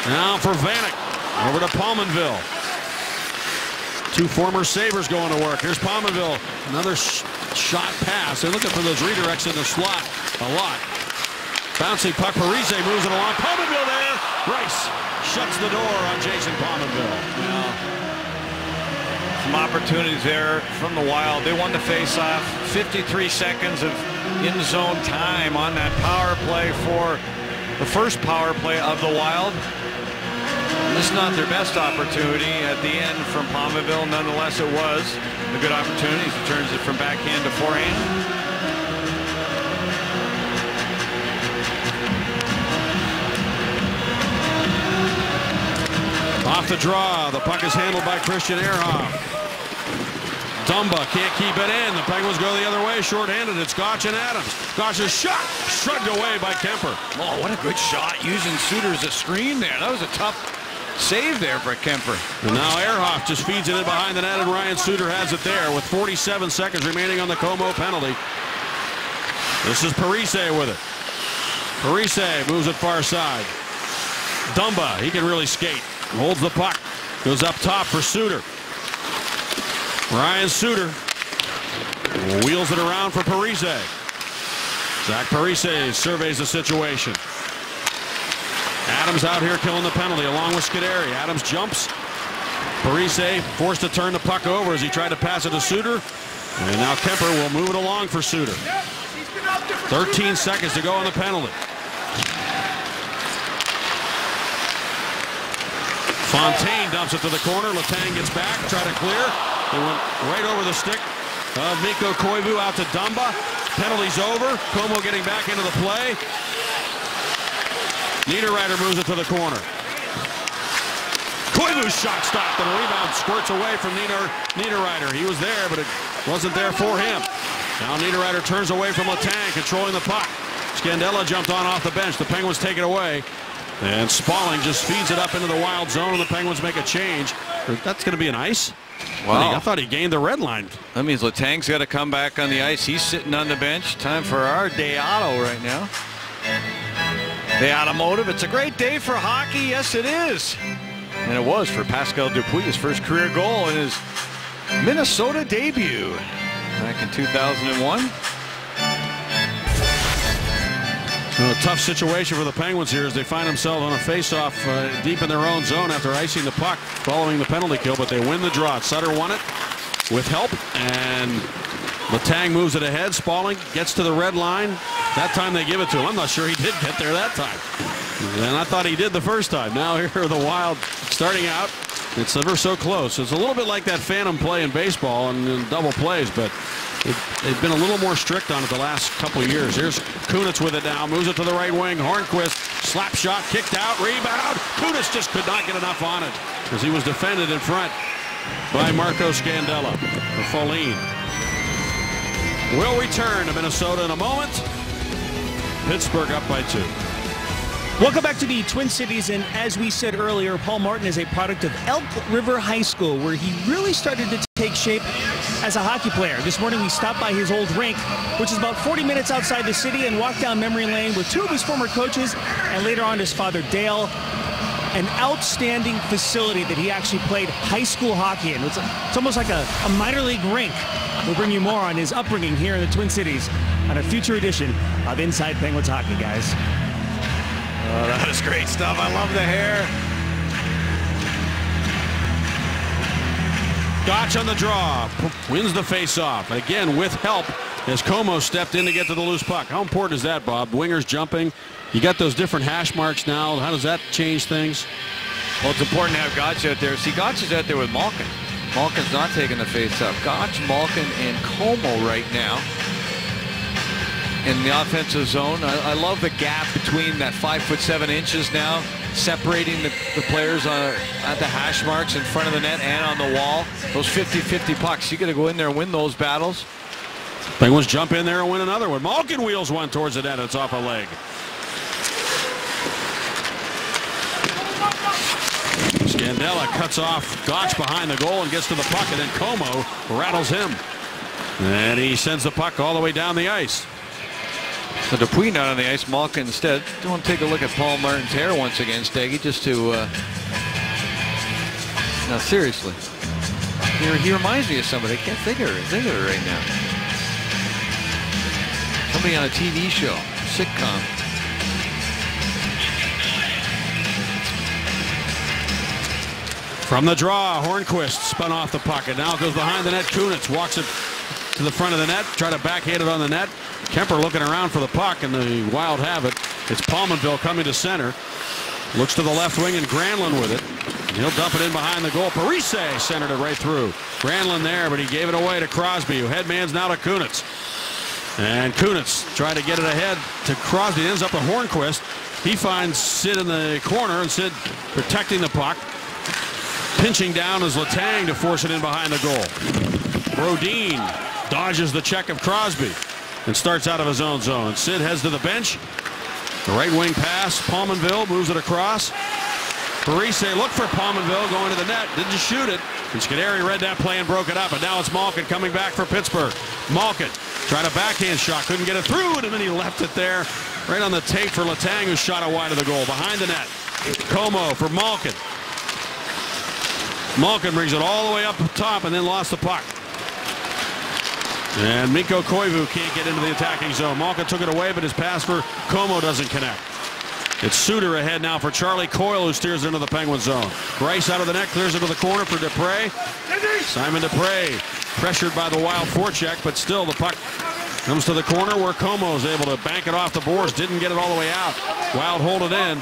Now for Vanek. Over to Pominville. 2 former Sabres going to work. Here's Pominville. Another shot pass. They're looking for those redirects in the slot a lot. Bouncing puck. Parise moves it along. Pominville there. Rice shuts the door on Jason Pominville. Some opportunities there from the Wild. They won the face-off. 53 seconds of in-zone time on that power play for the first power play of the Wild. This is not their best opportunity at the end from Pominville. Nonetheless, it was a good opportunity. He turns it from backhand to forehand. Off the draw. The puck is handled by Christian Ehrhoff. Dumba can't keep it in. The Penguins go the other way. Short-handed. It's Gotch and Adams. Gotch's shot shrugged away by Kemper. Oh, what a good shot using Suter as a screen there. That was a tough save there for Kemper. And now Ehrhoff just feeds it in behind the net, and Ryan Suter has it there with 47 seconds remaining on the Como penalty. This is Parise with it. Parise moves it far side. Dumba, he can really skate. Holds the puck. Goes up top for Suter. Ryan Suter wheels it around for Parise. Zach Parise surveys the situation. Adams out here killing the penalty along with Scuderi. Adams jumps. Parise forced to turn the puck over as he tried to pass it to Suter. And now Kemper will move it along for Suter. 13 seconds to go on the penalty. Fontaine dumps it to the corner. Letang gets back, try to clear. They went right over the stick of Mikko Koivu out to Dumba. Penalty's over. Como getting back into the play. Niederreiter moves it to the corner. Koivu's shot stopped, and the rebound squirts away from Niederreiter. He was there, but it wasn't there for him. Now Niederreiter turns away from Letang, controlling the puck. Scandella jumped on off the bench. The Penguins take it away. And Spalling just feeds it up into the Wild zone, and the Penguins make a change. That's going to be an ice? Wow. I thought he gained the red line. That means Letang's got to come back on the ice. He's sitting on the bench. Time for our Deato right now. The Automotive. It's a great day for hockey. Yes, it is. And it was for Pascal Dupuis, his first career goal in his Minnesota debut back in 2001. A tough situation for the Penguins here as they find themselves on a face-off deep in their own zone after icing the puck following the penalty kill, but they win the draw. Sutter won it with help, and Letang moves it ahead. Spalling gets to the red line. That time they give it to him. I'm not sure he did get there that time. And I thought he did the first time. Now here are the Wild starting out. It's ever so close. It's a little bit like that phantom play in baseball and double plays, but they've been a little more strict on it the last couple of years. Here's Kunitz with it now. Moves it to the right wing. Hornquist, slap shot, kicked out, rebound. Kunitz just could not get enough on it because he was defended in front by Marco Scandella. The Foligno will return to Minnesota in a moment. Pittsburgh up by 2. Welcome back to the Twin Cities, and as we said earlier, Paul Martin is a product of Elk River High School, where he really started to take shape as a hockey player. This morning we stopped by his old rink, which is about 40 minutes outside the city, and walked down memory lane with 2 of his former coaches, and later on his father Dale. An outstanding facility that he actually played high school hockey in. It's almost like a minor league rink. We'll bring you more on his upbringing here in the Twin Cities on a future edition of Inside Penguins Hockey, guys. Oh, that is great stuff. I love the hair. Gotch on the draw. Wins the face-off. Again, with help as Como stepped in to get to the loose puck. How important is that, Bob? Wingers jumping. You got those different hash marks now. How does that change things? Well, it's important to have Gotch out there. See, Gotch is out there with Malkin. Malkin's not taking the face-off. Gotch, Malkin, and Como right now in the offensive zone. I love the gap between that 5'7" now, separating the players at the hash marks in front of the net and on the wall. Those 50-50 pucks. You got to go in there and win those battles. Penguins jump in there and win another one. Malkin wheels one towards the net. It's off a leg. Scandella cuts off Gotch behind the goal and gets to the puck, and then Como rattles him. And he sends the puck all the way down the ice. So Dupuis not on the ice. Malkin instead. I want to take a look at Paul Martin's hair once again, Staggy, just to... Now, seriously. He reminds me of somebody. I can't think of it right now. Somebody on a TV show, sitcom. From the draw, Hornquist spun off the puck, and now goes behind the net. Kunitz walks it to the front of the net, try to backhand it on the net. Kemper looking around for the puck, and the Wild have it. It's Palmanville coming to center. Looks to the left wing, and Granlund with it. And he'll dump it in behind the goal. Parise centered it right through. Granlund there, but he gave it away to Crosby, who headmans now to Kunitz. And Kunitz tried to get it ahead to Crosby. Ends up to Hornquist. He finds Sid in the corner, and Sid protecting the puck. Pinching down is Letang to force it in behind the goal. Brodin dodges the check of Crosby and starts out of his own zone. Sid heads to the bench. The right wing pass. Palmanville moves it across. Parise looked for Palmanville going to the net. Didn't shoot it. And Scuderi read that play and broke it up. And now it's Malkin coming back for Pittsburgh. Malkin tried a backhand shot. Couldn't get it through. And then he left it there right on the tape for Letang, who shot it wide of the goal. Behind the net. Como for Malkin. Malkin brings it all the way up top and then lost the puck. And Mikko Koivu can't get into the attacking zone. Malkin took it away, but his pass for Como doesn't connect. It's Suter ahead now for Charlie Coyle, who steers into the Penguin zone. Bryce out of the net, clears it to the corner for Dupre. Simon Dupre pressured by the Wild forecheck, but still the puck comes to the corner where Como is able to bank it off the boards. Didn't get it all the way out. Wild hold it in.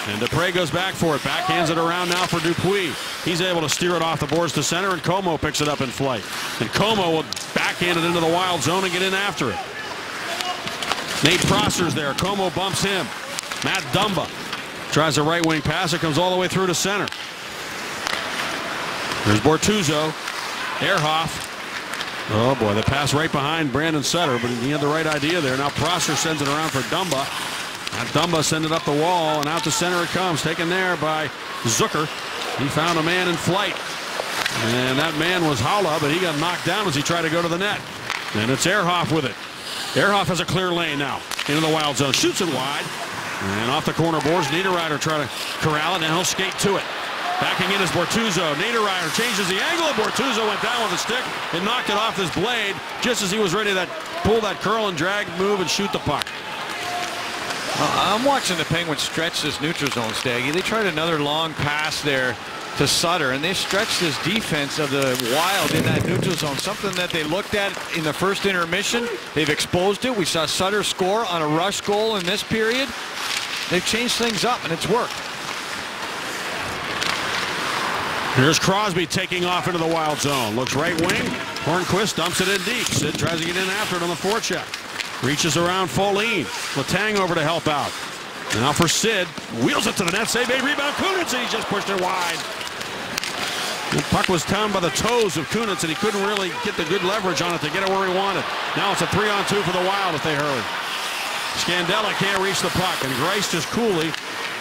And Dupre goes back for it. Backhands it around now for Dupuis. He's able to steer it off the boards to center, and Como picks it up in flight. And Como will backhand it into the Wild zone and get in after it. Nate Prosser's there. Como bumps him. Matt Dumba tries a right wing pass. It comes all the way through to center. There's Bortuzzo. Ehrhoff. Oh boy, the pass right behind Brandon Sutter, but he had the right idea there. Now Prosser sends it around for Dumba. And Dumba sends it up the wall, and out to center it comes. Taken there by Zucker. He found a man in flight. And that man was Haula, but he got knocked down as he tried to go to the net. And it's Ehrhoff with it. Ehrhoff has a clear lane now into the Wild zone. Shoots it wide. And off the corner boards, Niederreiter trying to corral it, and he'll skate to it. Backing in is Bortuzzo. Niederreiter changes the angle, and Bortuzzo went down with a stick and knocked it off his blade just as he was ready to pull that curl and drag move and shoot the puck. I'm watching the Penguins stretch this neutral zone, Staggy. They tried another long pass there to Sutter, and they stretched this defense of the Wild in that neutral zone. Something that they looked at in the first intermission. They've exposed it. We saw Sutter score on a rush goal in this period. They've changed things up, and it's worked. Here's Crosby taking off into the Wild zone. Looks right wing. Hornquist dumps it in deep. Sid tries to get in after it on the forecheck. Reaches around Folin. Letang over to help out. Now for Sid. Wheels it to the net. Save made. Rebound. Kunitz. And he just pushed it wide. The puck was down by the toes of Kunitz, and he couldn't really get the good leverage on it to get it where he wanted. Now it's a 3-on-2 for the Wild if they hurry. Scandella can't reach the puck, and Grice just coolly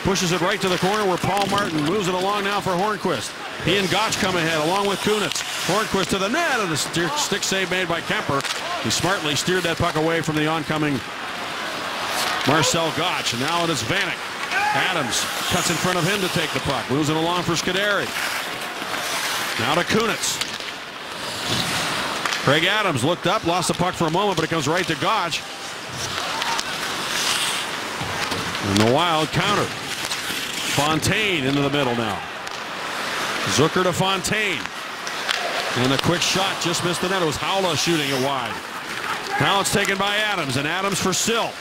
pushes it right to the corner where Paul Martin moves it along now for Hornquist. He and Gotch come ahead along with Kunitz. Hornquist to the net, and the stick save made by Kemper. He smartly steered that puck away from the oncoming Marcel Gotch. And now it is Vanek. Adams cuts in front of him to take the puck. Moves it along for Scuderi. Now to Kunitz. Craig Adams looked up, lost the puck for a moment, but it comes right to Gotch. And the Wild counter. Fontaine into the middle now. Zucker to Fontaine. And a quick shot just missed the net. It was Haula shooting it wide. Now it's taken by Adams, and Adams for Sill.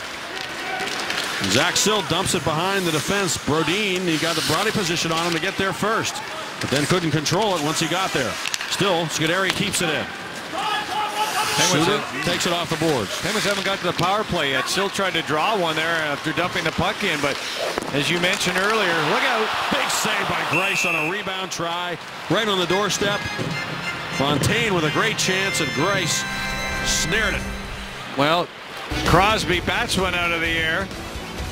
Zach Sill dumps it behind the defense. Brodin, he got the body position on him to get there first, but then couldn't control it once he got there. Still, Scuderi keeps it in. Suter takes it off the boards. Penguins haven't got to the power play yet. Sill tried to draw one there after dumping the puck in, but as you mentioned earlier, look out. Big save by Grace on a rebound try, right on the doorstep. Fontaine with a great chance, and Grace snared it. Well, Crosby bats one out of the air.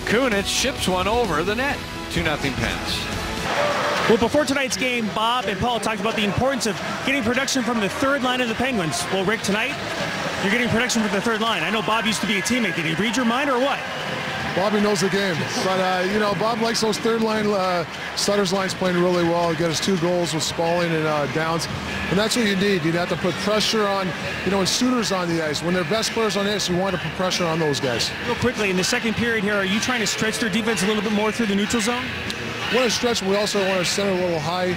Kunitz ships one over the net. 2-0 Pens. Well, before tonight's game, Bob and Paul talked about the importance of getting production from the third line of the Penguins. Well, Rick, tonight, you're getting production from the third line. I know Bob used to be a teammate. Did he read your mind or what? Bobby knows the game, but you know, Bob likes those third line. Sutter's line's playing really well. He got his 2 goals with Spalling and Downs, and that's what you need. You have to put pressure on, you know, when Suter's on the ice. When they're best players on the ice, you want to put pressure on those guys. Real quickly, in the second period here, are you trying to stretch their defense a little bit more through the neutral zone? We want to stretch, but we also want to center a little high.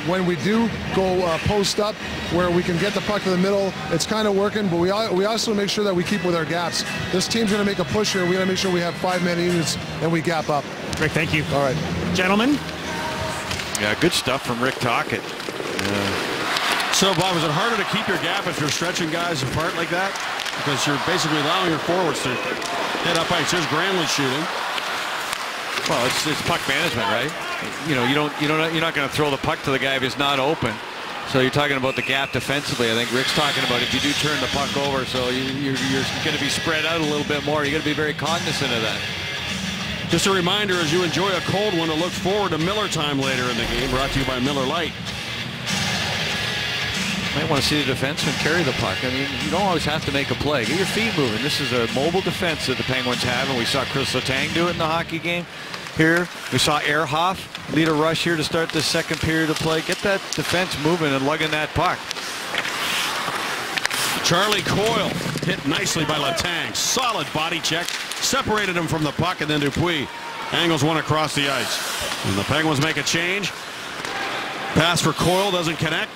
When we do go post up, where we can get the puck to the middle, it's kind of working, but we also make sure that we keep with our gaps. This team's going to make a push here. We got to make sure we have 5-man units and we gap up. Rick, thank you. All right. Gentlemen? Yeah, good stuff from Rick Tocchet. So, Bob, is it harder to keep your gap if you're stretching guys apart like that? Because you're basically allowing your forwards to head up ice. Here's Granlund shooting. Well, it's puck management, right? You know, you're not going to throw the puck to the guy if he's not open. So you're talking about the gap defensively. I think Rick's talking about if you do turn the puck over, so you're going to be spread out a little bit more. You're going to be very cognizant of that. Just a reminder, as you enjoy a cold one, to look forward to Miller time later in the game. Brought to you by Miller Lite. Might want to see the defenseman carry the puck. I mean, you don't always have to make a play. Get your feet moving. This is a mobile defense that the Penguins have, and we saw Chris Letang do it in the hockey game. Here, we saw Ehrhoff lead a rush here to start the second period of play. Get that defense moving and lugging that puck. Charlie Coyle hit nicely by Letang. Solid body check. Separated him from the puck, and then Dupuis angles one across the ice. And the Penguins make a change. Pass for Coyle doesn't connect.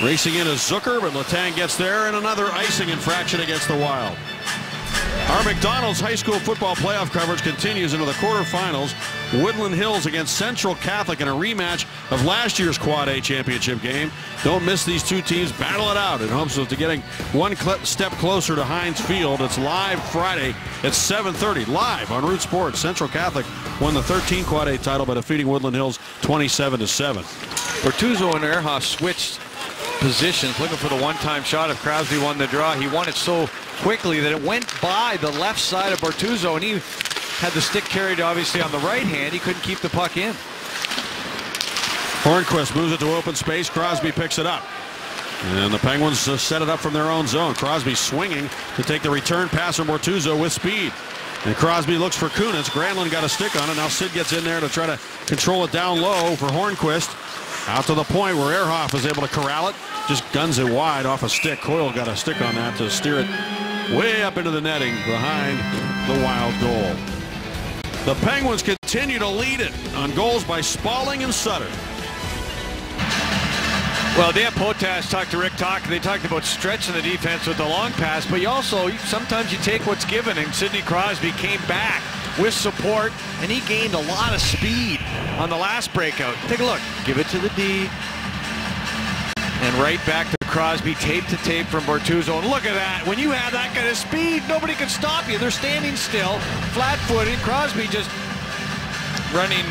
Racing in is Zucker, but Letang gets there, and another icing infraction against the Wild. Our McDonald's high school football playoff coverage continues into the quarterfinals. Woodland Hills against Central Catholic in a rematch of last year's Quad A championship game. Don't miss these two teams battle it out in hopes of getting one step closer to Heinz Field. It's live Friday at 7:30, live on Root Sports. Central Catholic won the 13 Quad A title by defeating Woodland Hills 27-7. Bortuzzo and Ehrhoff switched positions, looking for the one-time shot. If Crosby won the draw, he won it so quickly that it went by the left side of Bortuzzo, and he had the stick carried obviously on the right hand. He couldn't keep the puck in. Hornquist moves it to open space. Crosby picks it up, and the Penguins set it up from their own zone. Crosby swinging to take the return pass from Bortuzzo with speed, and Crosby looks for Kunitz. Granlund got a stick on it. Now Sid gets in there to try to control it down low for Hornquist. Out to the point where Ehrhoff is able to corral it. Just guns it wide off a stick. Coyle got a stick on that to steer it way up into the netting behind the Wild goal. The Penguins continue to lead it on goals by Spalling and Sutter. Well, Dan Potash talked to Rick Tocchet. They talked about stretching the defense with the long pass, but you also, sometimes you take what's given, and Sidney Crosby came back with support, and he gained a lot of speed on the last breakout. Take a look. Give it to the D. And right back to Crosby, tape to tape from Bortuzzo. And look at that. When you have that kind of speed, nobody can stop you. They're standing still, flat-footed. Crosby just running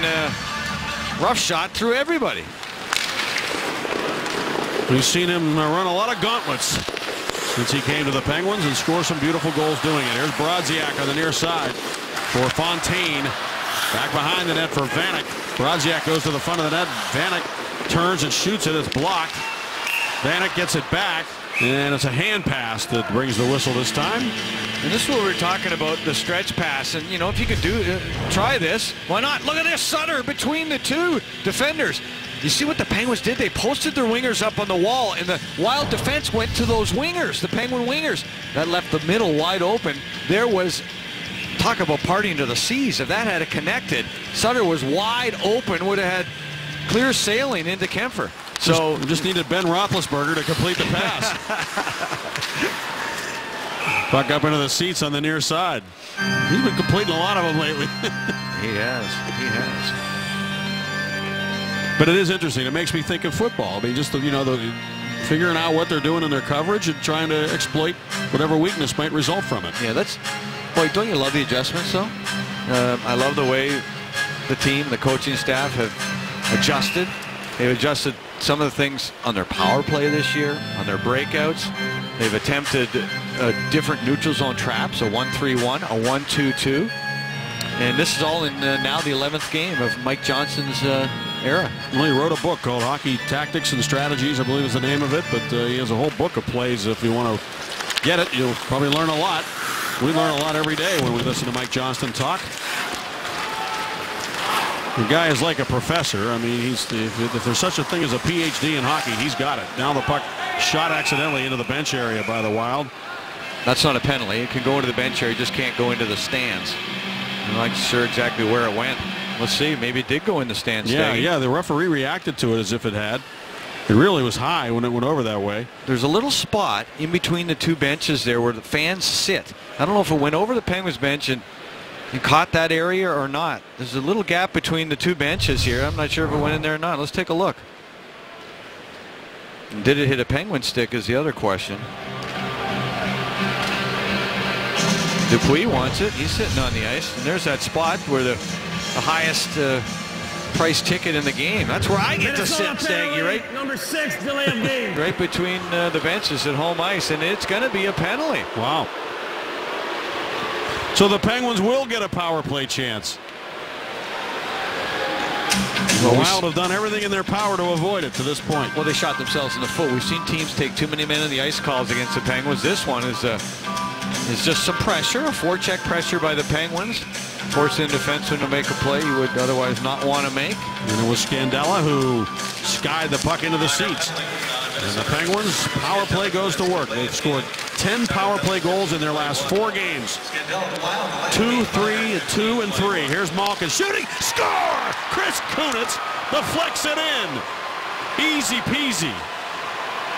rough shot through everybody. We've seen him run a lot of gauntlets since he came to the Penguins and score some beautiful goals doing it. Here's Brodziak on the near side for Fontaine. Back behind the net for Vanek. Brodziak goes to the front of the net. Vanek turns and shoots it. It's blocked. Vanek gets it back, and it's a hand pass that brings the whistle this time. And this is what we were talking about, the stretch pass. And, you know, if you could try this, why not? Look at this, Sutter between the two defenders. You see what the Penguins did? They posted their wingers up on the wall, and the Wild defense went to those wingers, the Penguin wingers. That left the middle wide open. There was talk about partying to the seas. If that had connected, Sutter was wide open, would have had clear sailing into Kempfer. So just needed Ben Roethlisberger to complete the pass. Puck up into the seats on the near side. He's been completing a lot of them lately. He has. He has. But it is interesting. It makes me think of football. I mean, just figuring out what they're doing in their coverage and trying to exploit whatever weakness might result from it. Yeah, boy, don't you love the adjustments, though? I love the way the team, the coaching staff have adjusted. They've adjusted some of the things on their power play this year, on their breakouts. They've attempted different neutral zone traps, a 1-3-1, a 1-2-2. And this is all in now the 11th game of Mike Johnson's era. Well, he wrote a book called Hockey Tactics and Strategies, I believe is the name of it. But he has a whole book of plays. If you want to get it, you'll probably learn a lot. We learn a lot every day when we listen to Mike Johnston talk. The guy is like a professor. I mean, if there's such a thing as a PhD in hockey, he's got it. Now the puck shot accidentally into the bench area by the Wild. That's not a penalty. It can go into the bench area, just can't go into the stands. I'm not sure exactly where it went. Let's see. Maybe it did go in the stands. Yeah. The referee reacted to it as if it had. It really was high when it went over that way. There's a little spot in between the two benches there where the fans sit. I don't know if it went over the Penguins bench and caught that area or not. There's a little gap between the two benches here. I'm not sure if it went in there or not. Let's take a look. And did it hit a Penguin stick is the other question. Dupuis wants it. He's sitting on the ice. And there's that spot where the highest price ticket in the game. That's where I get to sit, Staggy, right? Number 6, delay of game. Right between the benches at home ice. And it's going to be a penalty. Wow. So the Penguins will get a power play chance. The Wild have done everything in their power to avoid it to this point. Well, they shot themselves in the foot. We've seen teams take too many men in the ice calls against the Penguins. This one is just some pressure, a forecheck pressure by the Penguins, forcing the defenseman to make a play he would otherwise not want to make. And it was Scandella who skied the puck into the seats. And the Penguins' power play goes to work. They've scored 10 power play goals in their last 4 games. 2, 3, 2, and 3. Here's Malkin shooting. Score! Chris Kunitz deflects it in. Easy peasy.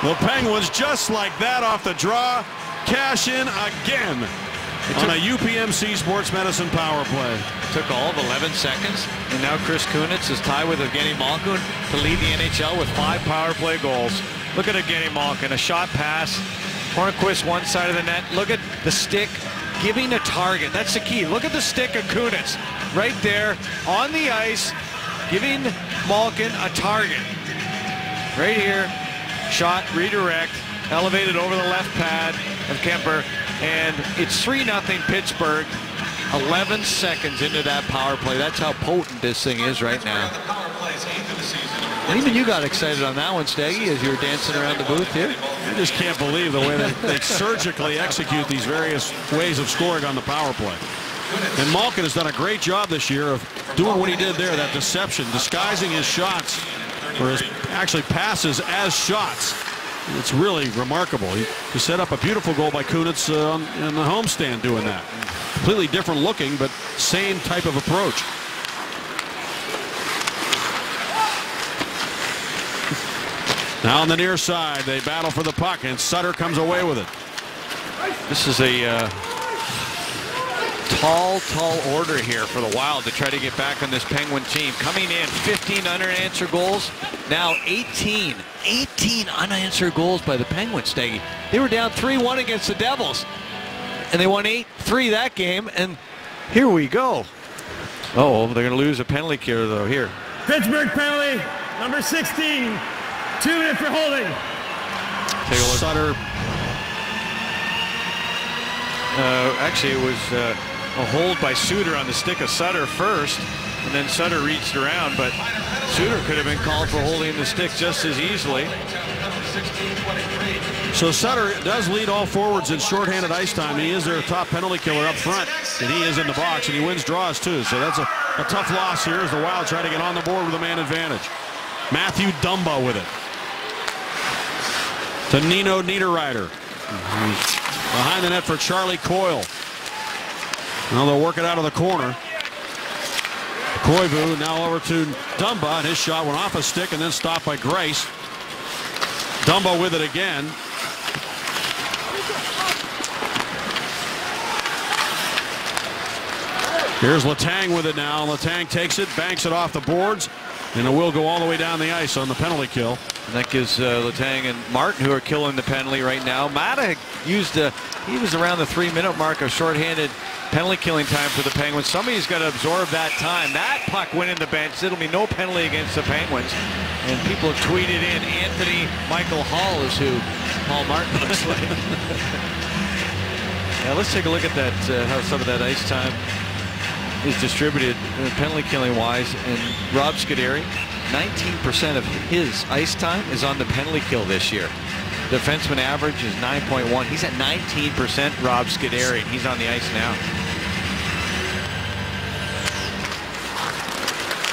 The Penguins, just like that off the draw, cash in again on a UPMC Sports Medicine power play. Took all of 11 seconds, and now Chris Kunitz is tied with Evgeny Malkin to lead the NHL with 5 power play goals. Look at Evgeny Malkin, a shot pass. Hornquist one side of the net. Look at the stick giving a target. That's the key. Look at the stick of Kunitz right there on the ice, giving Malkin a target. Right here, shot, redirect, elevated over the left pad of Kemper, and it's 3-0 Pittsburgh. 11 seconds into that power play. That's how potent this thing is right now. And even you got excited on that one, Staggy, as you were dancing around the booth here. I just can't believe the way they surgically execute these various ways of scoring on the power play. And Malkin has done a great job this year of doing what he did there, that deception, disguising his shots, or his actually passes as shots. It's really remarkable. He set up a beautiful goal by Kunitz in the homestand doing that. Completely different looking, but same type of approach. Now on the near side, they battle for the puck, and Sutter comes away with it. This is a tall order here for the Wild to try to get back on this Penguin team. Coming in, 15 unanswered goals. Now 18 unanswered goals by the Penguins, Staggy. They were down 3-1 against the Devils, and they won 8-3 that game, and here we go. Oh, they're going to lose a penalty kill, though, here. Pittsburgh penalty, number 16. 2 minutes for holding. Take a look. Sutter. Actually, it was a hold by Suter on the stick of Sutter first, and then Sutter reached around, but Suter could have been called for holding the stick just as easily. So Sutter does lead all forwards in shorthanded ice time. He is their top penalty killer up front, and he is in the box, and he wins draws too. So that's a tough loss here as the Wild try to get on the board with a man advantage. Matthew Dumba with it. To Nino Niederreiter. Behind the net for Charlie Coyle. Well, they'll work it out of the corner. Koivu now over to Dumba, and his shot went off a stick and then stopped by Greiss. Dumba with it again. Here's Letang with it now. Letang takes it, banks it off the boards, and it will go all the way down the ice on the penalty kill. And that gives Letang and Martin, who are killing the penalty right now. Mata used he was around the 3-minute mark of shorthanded penalty killing time for the Penguins. Somebody's got to absorb that time. That puck went in the bench. It'll be no penalty against the Penguins. And people have tweeted in Anthony Michael Hall is who Paul Martin looks like. Now let's take a look at that, how some of that ice time is distributed penalty killing wise. And Rob Scuderi, 19% of his ice time is on the penalty kill this year. Defenseman average is 9.1. He's at 19%, Rob Scuderi, and he's on the ice now.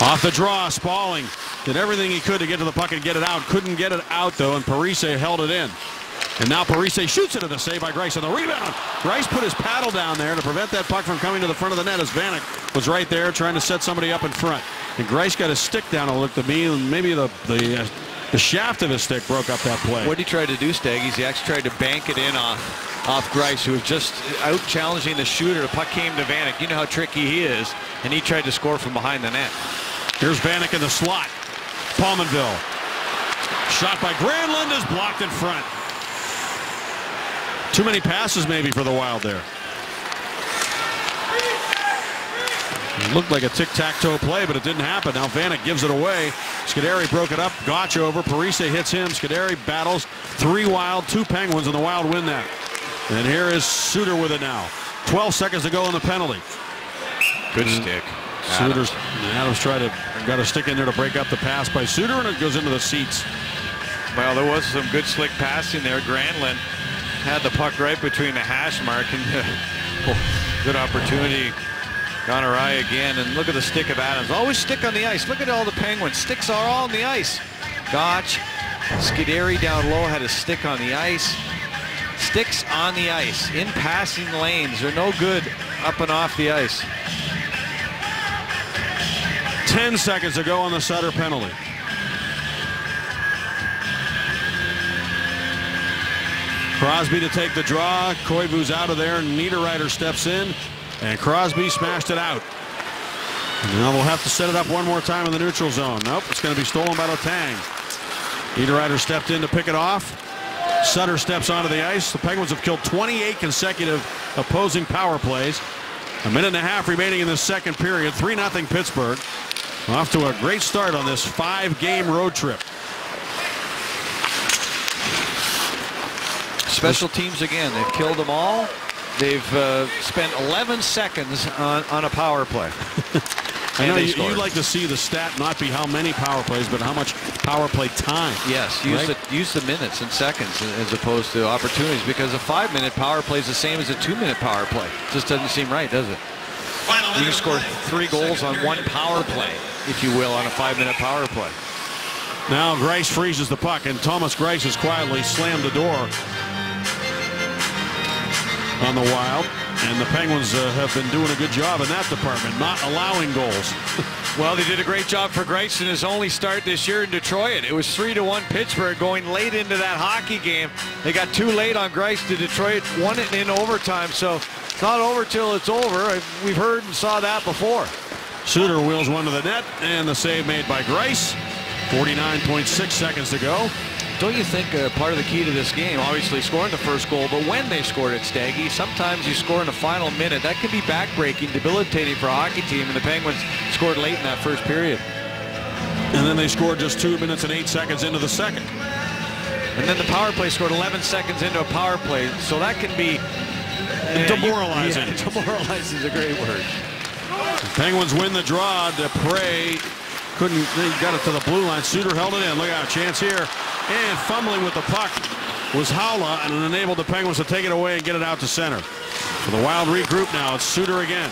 Off the draw, Spalling did everything he could to get to the puck and get it out. Couldn't get it out, though, and Parise held it in. And now Parise shoots it at the save by Greiss on the rebound. Greiss put his paddle down there to prevent that puck from coming to the front of the net as Vanek was right there trying to set somebody up in front. And Greiss got his stick down, it looked to me, and maybe the shaft of his stick broke up that play. What he tried to do, Staggy, is he actually tried to bank it in off Greiss, who was just out challenging the shooter. The puck came to Vanek. You know how tricky he is, and he tried to score from behind the net. Here's Vanek in the slot. Palmanville. Shot by Granlund is blocked in front. Too many passes maybe for the Wild there. It looked like a tic-tac-toe play, but it didn't happen. Now Vanek gives it away. Scuderi broke it up. Gotch over. Parise hits him. Scuderi battles. 3 Wild, 2 Penguins, and the Wild win that. And here is Suter with it now. 12 seconds to go in the penalty. Good stick. Adams got a stick in there to break up the pass by Suter, and it goes into the seats. Well, there was some good slick passing there. Granlund had the puck right between the hash mark, and good opportunity. Gone awry again, and look at the stick of Adams. Always stick on the ice. Look at all the Penguins. Sticks are all on the ice. Gotch, Scuderi down low had a stick on the ice. Sticks on the ice in passing lanes. They're no good up and off the ice. 10 seconds to go on the Sutter penalty. Crosby to take the draw. Koivu's out of there. Niederreiter steps in, and Crosby smashed it out. Now we'll have to set it up one more time in the neutral zone. Nope, it's going to be stolen by Letang. Niederreiter stepped in to pick it off. Sutter steps onto the ice. The Penguins have killed 28 consecutive opposing power plays. A minute and a half remaining in the second period. 3-0 Pittsburgh. Off to a great start on this 5-game road trip. Special teams again. They've killed them all. They've spent 11 seconds on a power play. I know you'd like to see the stat not be how many power plays, but how much power play time. Yes, use the minutes and seconds as opposed to opportunities, because a 5-minute power play is the same as a 2-minute power play. It just doesn't seem right, does it? You can score 3 goals on 1 power play, if you will, on a 5-minute power play. Now Greiss freezes the puck, and Thomas Greiss has quietly slammed the door on the Wild. And the Penguins have been doing a good job in that department, not allowing goals. Well, they did a great job for Greiss in his only start this year in Detroit. It was 3-1 Pittsburgh going late into that hockey game. They got too late on Greiss to Detroit, won it in overtime. So it's not over till it's over. We've heard and saw that before. Suter wheels one to the net, and the save made by Greiss. 49.6 seconds to go. Don't you think part of the key to this game, obviously scoring the first goal, but when they scored it, Staggy, sometimes you score in the final minute. That can be backbreaking, debilitating for a hockey team, and the Penguins scored late in that first period. And then they scored just 2 minutes and 8 seconds into the second. And then the power play scored 11 seconds into a power play, so that can be demoralizing. Demoralizing is a great word. Penguins win the draw. Dupre got it to the blue line. Suter held it in. Look out, chance here. And fumbling with the puck was Haula, and it enabled the Penguins to take it away and get it out to center. For the Wild regroup now, it's Suter again.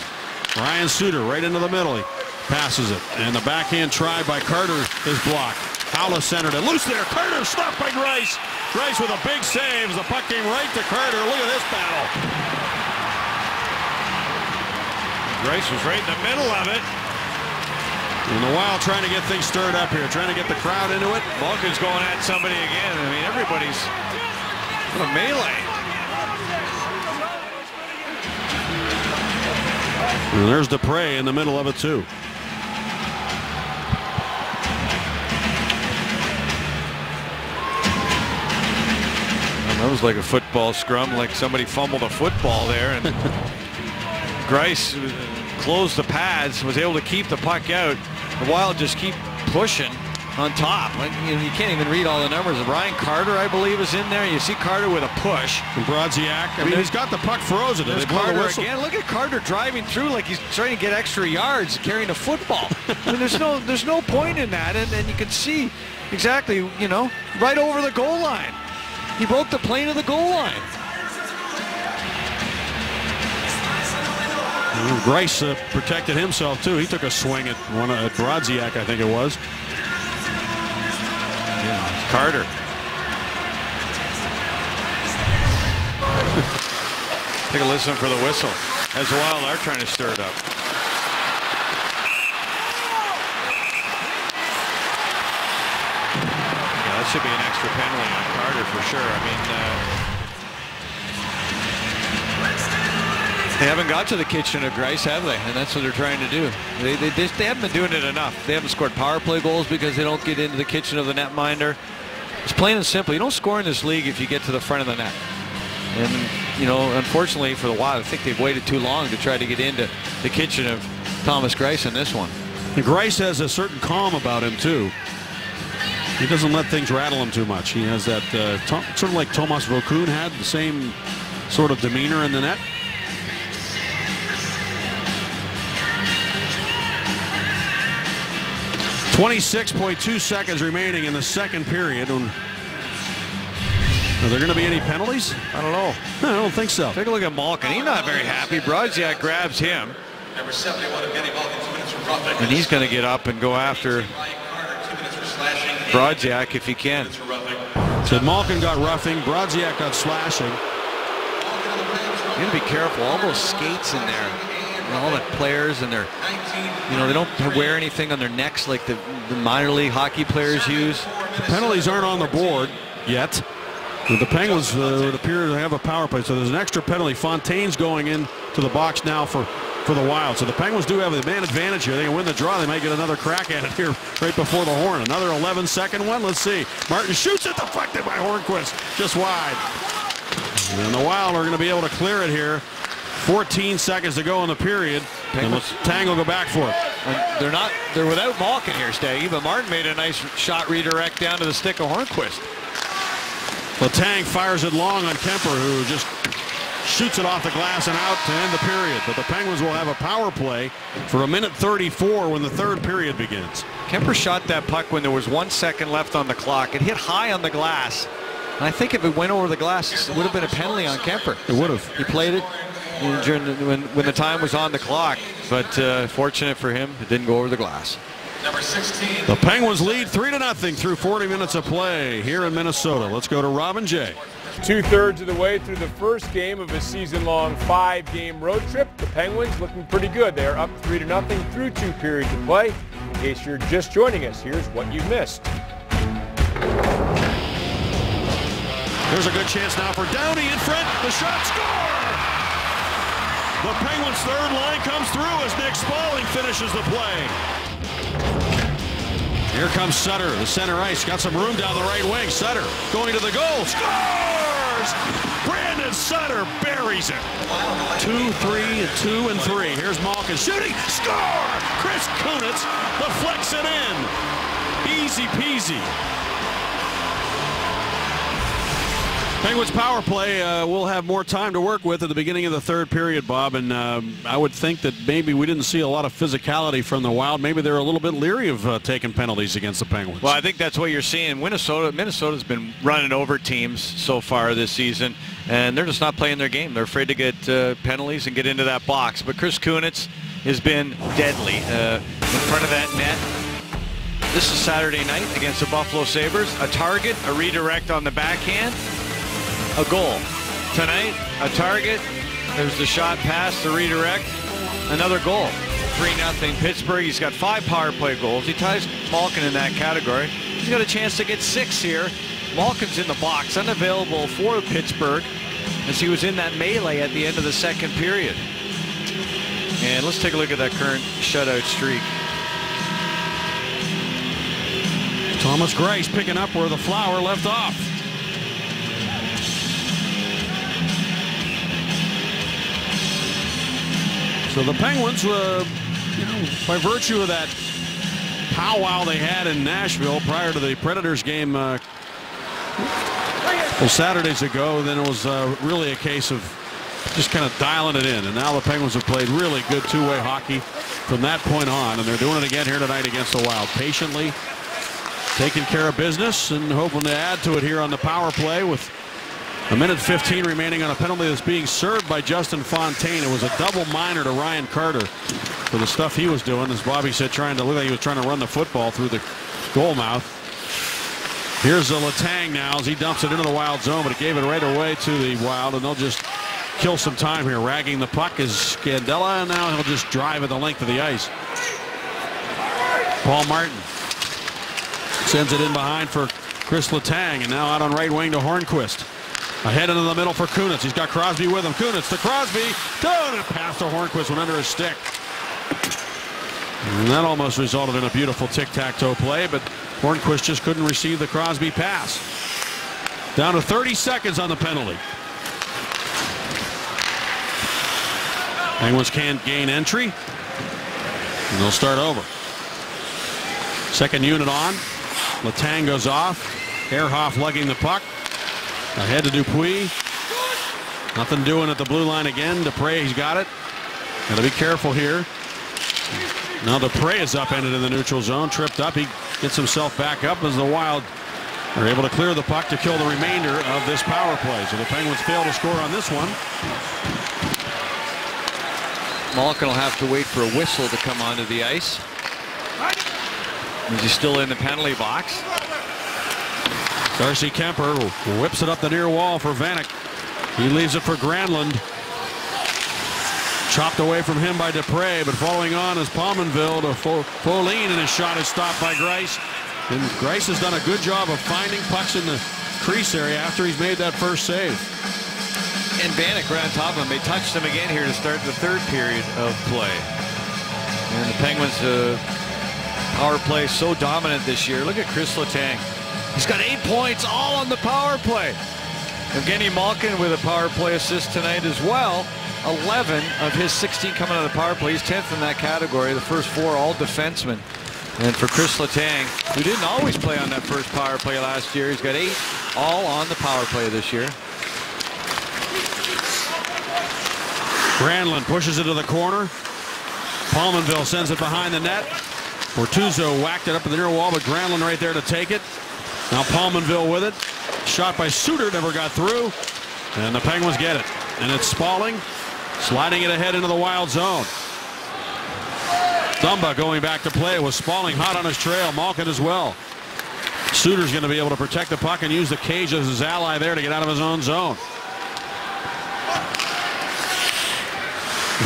Ryan Suter right into the middle. He passes it, and the backhand try by Carter is blocked. Haula centered it. Loose there. Carter stopped by Greiss. Greiss with a big save. The puck came right to Carter. Look at this battle. Greiss was right in the middle of it. And the Wild trying to get things stirred up here, trying to get the crowd into it. Malkin's going at somebody again. I mean, everybody's in a melee. And there's Dupre in the middle of it, too. That was like a football scrum, like somebody fumbled a football there, and Greiss closed the pads, was able to keep the puck out. The Wild just keep pushing on top. You can't even read all the numbers. Ryan Carter, I believe, is in there. You see Carter with a push. And Brodziak, I mean, he's got the puck frozen. There's Carter again. Look at Carter driving through like he's trying to get extra yards carrying a football. I mean, there's no point in that, and you can see exactly, you know, right over the goal line. He broke the plane of the goal line. Greiss protected himself too. He took a swing at Brodziak, I think it was. Yeah, Carter. Take a listen for the whistle as the Wild are trying to stir it up. Yeah, that should be an extra penalty on Carter for sure. I mean, they haven't got to the kitchen of Greiss, have they? And that's what they're trying to do. They haven't been doing it enough. They haven't scored power play goals because they don't get into the kitchen of the netminder. It's plain and simple. You don't score in this league if you get to the front of the net. And, you know, unfortunately for the Wild, I think they've waited too long to try to get into the kitchen of Thomas Greiss in this one. And Greiss has a certain calm about him, too. He doesn't let things rattle him too much. He has that sort of like Tomas Vokoun had, the same sort of demeanor in the net. 26.2 seconds remaining in the second period. Are there going to be any penalties? I don't know. No, I don't think so. Take a look at Malkin. He's not very happy. Brodziak grabs him. Number 71 of Evgeny Malkin, 2 minutes for roughing. And he's going to get up and go after Brodziak if he can. So Malkin got roughing. Brodziak got slashing. You got to be careful. All those skates in there. All the players and their, you know, they don't wear anything on their necks like the minor league hockey players use. The penalties aren't on the board yet. The Penguins would appear to have a power play, so there's an extra penalty. Fontaine's going into the box now for the Wild. So the Penguins do have the man advantage here. They can win the draw. They might get another crack at it here right before the horn. Another 11-second one. Let's see. Martin shoots it, deflected by Hornquist, just wide. And the Wild are going to be able to clear it here. 14 seconds to go in the period. And Tang will go back for it. They're without Malkin here, Staggy, but Martin made a nice shot redirect down to the stick of Hornquist. Letang fires it long on Kemper, who just shoots it off the glass and out to end the period. But the Penguins will have a power play for 1:34 when the third period begins. Kemper shot that puck when there was 1 second left on the clock. It hit high on the glass. And I think if it went over the glass, it would have been a penalty on Kemper. It would have. He played it during when the time was on the clock. But fortunate for him, it didn't go over the glass. Number 16. The Penguins lead 3-0 through 40 minutes of play here in Minnesota. Let's go to Robin J. 2/3 of the way through the first game of a season-long 5-game road trip. The Penguins looking pretty good. They are up 3-0 through 2 periods of play. In case you're just joining us, here's what you've missed. There's a good chance now for Downey in front. The shot, score! The Penguins' third line comes through as Nick Spaulding finishes the play. Here comes Sutter, the center ice. Got some room down the right wing. Sutter going to the goal. Scores! Brandon Sutter buries it. 2-3 and 2 and 3. Here's Malkin shooting. Score! Chris Kunitz deflects it in. Easy peasy. Penguins power play will have more time to work with at the beginning of the third period, Bob, and I would think that maybe we didn't see a lot of physicality from the Wild. Maybe they're a little bit leery of taking penalties against the Penguins. Well, I think that's what you're seeing. Minnesota's been running over teams so far this season, and they're just not playing their game. They're afraid to get penalties and get into that box. But Chris Kunitz has been deadly in front of that net. This is Saturday night against the Buffalo Sabres. A target, a redirect on the backhand. A goal. Tonight, a target. There's the shot past the redirect. another goal. 3-0 Pittsburgh. He's got 5 power play goals. He ties Malkin in that category. He's got a chance to get 6 here. Malkin's in the box, unavailable for Pittsburgh, as he was in that melee at the end of the second period. And let's take a look at that current shutout streak. Thomas Greiss picking up where the Flower left off. So the Penguins, by virtue of that powwow they had in Nashville prior to the Predators game Saturdays ago, then it was really a case of just kind of dialing it in. And now the Penguins have played really good two-way hockey from that point on, and they're doing it again here tonight against the Wild. Patiently taking care of business and hoping to add to it here on the power play with a minute 15 remaining on a penalty that's being served by Justin Fontaine. It was a double minor to Ryan Carter for the stuff he was doing, as Bobby said, trying to look like he was trying to run the football through the goal mouth. Here's Letang now as he dumps it into the Wild zone, but it gave it right away to the Wild, and they'll just kill some time here. Ragging the puck is Scandella, and now he'll just drive it the length of the ice. Paul Martin sends it in behind for Chris Letang, and now out on right wing to Hornqvist. Ahead into the middle for Kunitz. He's got Crosby with him. Kunitz to Crosby. And a pass to Hornqvist went under his stick. And that almost resulted in a beautiful tic-tac-toe play, but Hornqvist just couldn't receive the Crosby pass. Down to 30 seconds on the penalty. Penguins can't gain entry, and they'll start over. Second unit on. Letang goes off. Ehrhoff lugging the puck. Ahead to Dupuis. Nothing doing at the blue line again. Dupre, he's got it. Got to be careful here. Now Dupre is upended in the neutral zone. Tripped up. He gets himself back up as the Wild are able to clear the puck to kill the remainder of this power play. So the Penguins fail to score on this one. Malkin will have to wait for a whistle to come onto the ice. He's still in the penalty box. Darcy Kemper whips it up the near wall for Vanek. He leaves it for Granlund. Chopped away from him by Dupre, but following on is Pominville to Folin, and his shot is stopped by Greiss. And Greiss has done a good job of finding pucks in the crease area after he's made that first save. And Vanek right on top of him. They touched him again here to start the third period of play. And the Penguins power play so dominant this year. Look at Chris Letang. He's got 8 points all on the power play. Evgeny Malkin with a power play assist tonight as well. 11 of his 16 coming out of the power play. He's 10th in that category. The first 4 all defensemen. And for Chris Letang, who didn't always play on that first power play last year, he's got 8 all on the power play this year. Granlund pushes it to the corner. Pominville sends it behind the net. Bortuzzo whacked it up in the near wall, but Granlund right there to take it. Now Pominville with it. Shot by Suter, never got through. And the Penguins get it. And it's Spalling sliding it ahead into the Wild zone. Dumba going back to play with Spalling hot on his trail. Malkin as well. Suter's going to be able to protect the puck and use the cage as his ally there to get out of his own zone.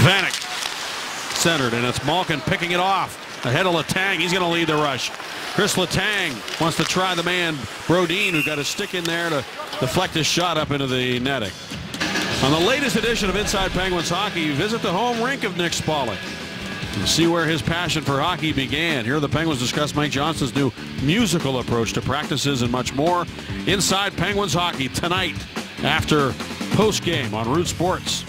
Vanek centered, and it's Malkin picking it off ahead of Letang. He's going to lead the rush. Chris Letang wants to try the man Brodin, who got a stick in there to deflect his shot up into the netting. On the latest edition of Inside Penguins Hockey, visit the home rink of Nick Spalling and see where his passion for hockey began. Here the Penguins discuss Mike Johnston's new musical approach to practices and much more. Inside Penguins Hockey tonight after post-game on Root Sports.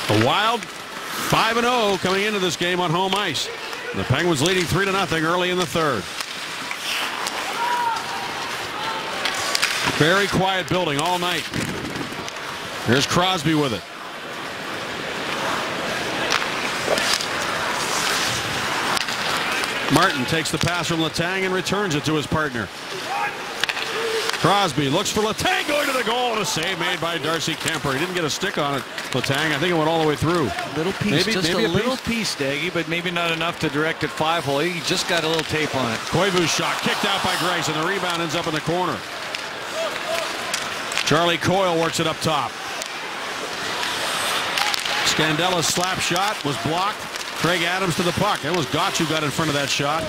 The Wild 5-0 coming into this game on home ice. The Penguins leading 3-0 early in the third. Very quiet building all night. Here's Crosby with it. Martin takes the pass from Letang and returns it to his partner. Crosby looks for Letang going to the goal, and a save made by Darcy Kemper. He didn't get a stick on it, Letang. I think it went all the way through. Little piece, just a little piece, Daggy, but maybe not enough to direct it 5-hole. He just got a little tape on it. Koivu's shot kicked out by Greiss, and the rebound ends up in the corner. Charlie Coyle works it up top. Scandella's slap shot was blocked. Craig Adams to the puck. That was Gotch who got in front of that shot.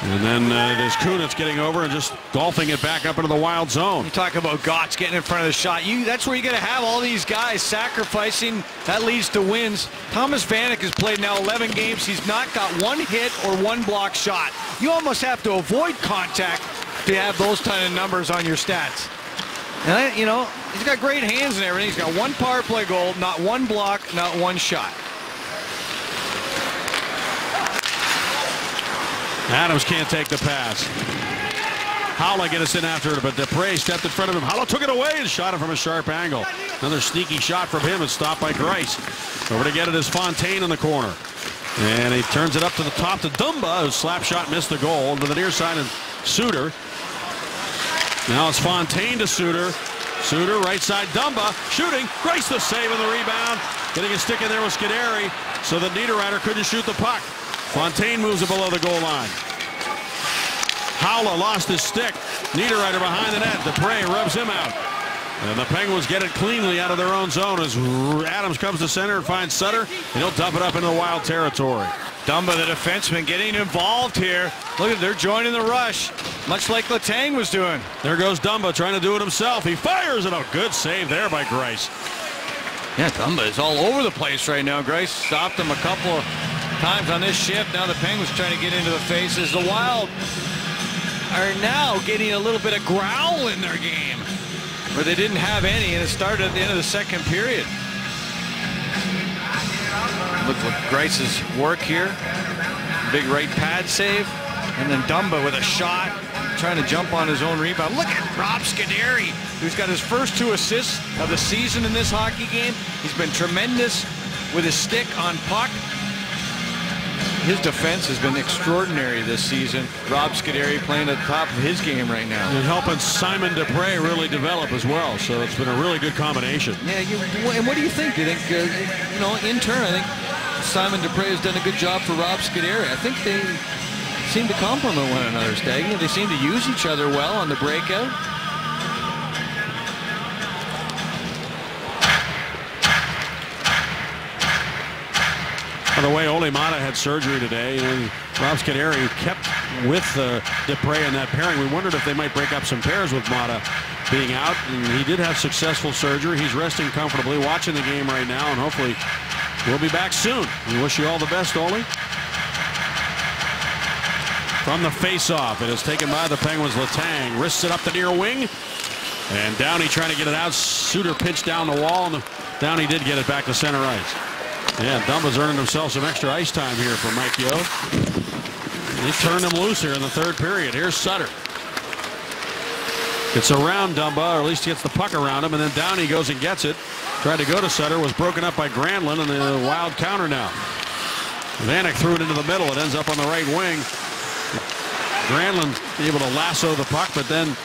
And then there's Kunitz getting over and just golfing it back up into the Wild zone. You talk about Gotch getting in front of the shot. That's where you got to have all these guys sacrificing. That leads to wins. Thomas Vanek has played now 11 games. He's not got one hit or one block shot. You almost have to avoid contact to have those kind of numbers on your stats. And you know, he's got great hands and everything. He's got one power play goal, not one block, not one shot. Adams can't take the pass. Howla get us in after it, but Dupre stepped in front of him. Howla took it away and shot it from a sharp angle. Another sneaky shot from him. It's stopped by Greiss. Over to get it is Fontaine in the corner. And he turns it up to the top to Dumba, whose slap shot missed the goal. To the near side of Suter. Now it's Fontaine to Suter. Suter, right side, Dumba, shooting. Greiss the save and the rebound. Getting a stick in there with Scuderi, so that Niederreiter couldn't shoot the puck. Fontaine moves it below the goal line. Howla lost his stick. Niederreiter behind the net. Dupre rubs him out. And the Penguins get it cleanly out of their own zone as Adams comes to center and finds Sutter. And he'll dump it up into the Wild territory. Dumba, the defenseman, getting involved here. Look at, they're joining the rush, much like Letang was doing. There goes Dumba trying to do it himself. He fires it. A good save there by Greiss. Yeah, Dumba is all over the place right now. Greiss stopped him a couple of times on this shift. Now the Penguins trying to get into the faces. The Wild are now getting a little bit of growl in their game, where they didn't have any, and it started at the end of the second period. Look at Greiss's work here. Big right pad save. And then Dumba with a shot, trying to jump on his own rebound. Look at Rob Scuderi, who's got his first 2 assists of the season in this hockey game. He's been tremendous with his stick on puck. His defense has been extraordinary this season. Rob Scuderi playing at the top of his game right now. And helping Simon Dupre really develop as well. So it's been a really good combination. Yeah, and what do you think? Do you think, you know, in turn, I think Simon Dupre has done a good job for Rob Scuderi. I think they seem to complement one another, Staggy. They seem to use each other well on the breakout. By the way, Ole Mata had surgery today, and Rob Scuderi kept with Dupre in that pairing. We wondered if they might break up some pairs with Mata being out, and he did have successful surgery. He's resting comfortably, watching the game right now, and hopefully we'll be back soon. We wish you all the best, Ole. From the face-off, it is taken by the Penguins. Letang wrists it up the near wing, and Downey trying to get it out. Suter pinched down the wall, and Downey did get it back to center ice. Yeah, Dumba's earning himself some extra ice time here for Mike Yeo. He turned him loose here in the third period. Here's Sutter. Gets around Dumba, or at least gets the puck around him, and then Downey goes and gets it. Tried to go to Sutter, was broken up by Granlund, and the Wild counter now. Vanek threw it into the middle. It ends up on the right wing. Granlund able to lasso the puck, but then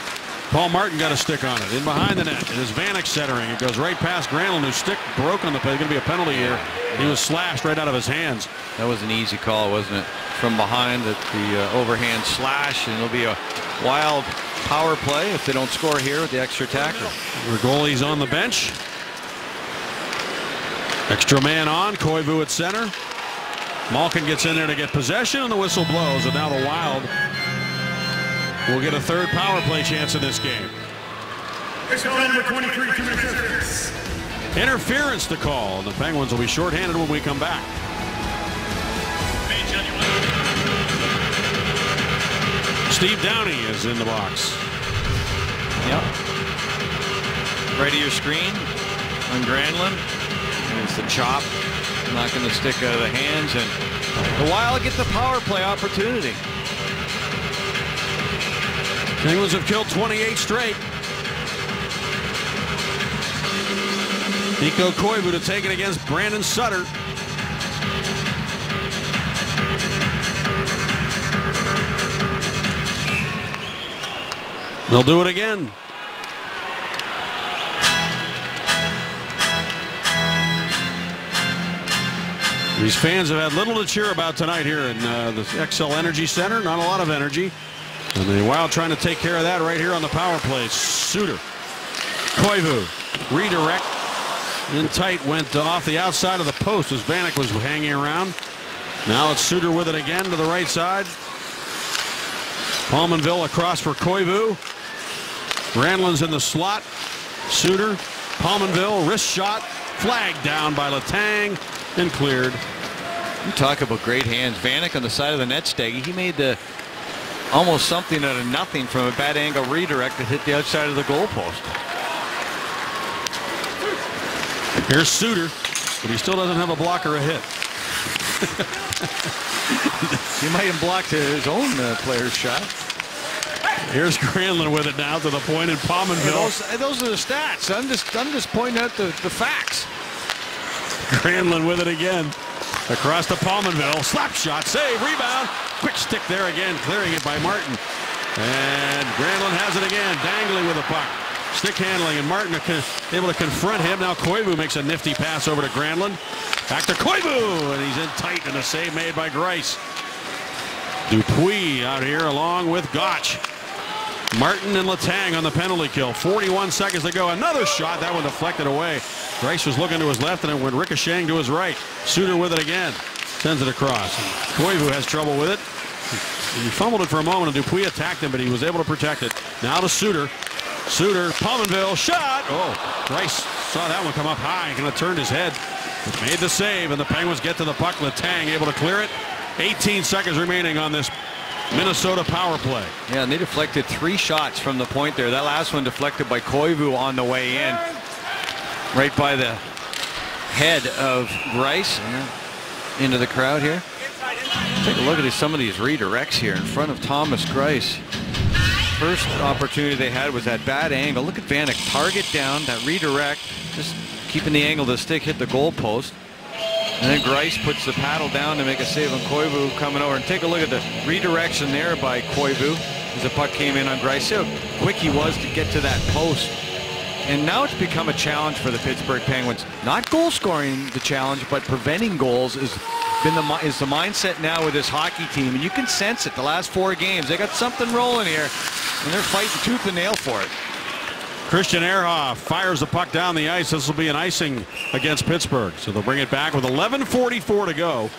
Paul Martin got a stick on it. In behind the net, it is Vanek centering. It goes right past Granlund, whose stick broke on the play. Going to be a penalty here. He was slashed right out of his hands. That was an easy call, wasn't it? From behind, the overhand slash, and it'll be a Wild power play if they don't score here with the extra tackle. The goalie's on the bench. Extra man on, Koivu at center. Malkin gets in there to get possession, and the whistle blows, and now the Wild will get a third power play chance in this game. Number 23, 2 minutes. Interference to call, and the Penguins will be shorthanded when we come back. Steve Downey is in the box. Yep. Right of your screen on Granlund. And it's the chop. Knocking the stick out of the hands, and the Wild get the power play opportunity. Penguins have killed 28 straight. Nico Koivu to take it against Brandon Sutter. They'll do it again. These fans have had little to cheer about tonight here in the XL Energy Center. Not a lot of energy. And the Wild trying to take care of that right here on the power play. Suter. Koivu. Redirect. In tight. Went off the outside of the post as Vanek was hanging around. Now it's Suter with it again to the right side. Palmanville across for Koivu. Granlund's in the slot. Suter. Palmanville. Wrist shot. Flagged down by Letang. And cleared. You talk about great hands. Vanek on the side of the net, Steggy. He made the almost something out of nothing from a bad angle redirect that hit the outside of the goalpost. Here's Suter, but he still doesn't have a block or a hit. He might have blocked his own player's shot. Here's Granlund with it now to the point in Palmanville. Those are the stats. I'm just pointing out the facts. Granlund with it again. Across to Palmanville. Slap shot. Save. Rebound. Quick stick there again. Clearing it by Martin. And Granlund has it again. Dangling with the puck. Stick handling. And Martin able to confront him. Now Koivu makes a nifty pass over to Granlund. Back to Koivu. And he's in tight. And a save made by Greiss. Dupuis out here along with Gotch. Martin and Letang on the penalty kill. 41 seconds to go. Another shot. That one deflected away. Greiss was looking to his left and it went ricocheting to his right. Suter with it again. Sends it across. Koivu has trouble with it. He fumbled it for a moment and Dupuis attacked him, but he was able to protect it. Now to Suter. Suter, Palmanville, shot. Oh, Greiss saw that one come up high. Kind of turned his head. Made the save and the Penguins get to the puck. Letang able to clear it. 18 seconds remaining on this Minnesota power play. Yeah, and they deflected 3 shots from the point there. That last one deflected by Koivu on the way in. Right by the head of Greiss. Into the crowd here. Take a look at some of these redirects here in front of Thomas Greiss. First opportunity they had was that bad angle. Look at Vanek. Target down, that redirect. Just keeping the angle of the stick hit the goal post. And then Greiss puts the paddle down to make a save on Koivu coming over. And take a look at the redirection there by Koivu as the puck came in on Greiss. See how quick he was to get to that post. And now it's become a challenge for the Pittsburgh Penguins. Not goal scoring the challenge, but preventing goals is the mindset now with this hockey team. And you can sense it the last 4 games. They got something rolling here, and they're fighting tooth and nail for it. Christian Ehrhoff fires the puck down the ice. This will be an icing against Pittsburgh. So they'll bring it back with 11:44 to go.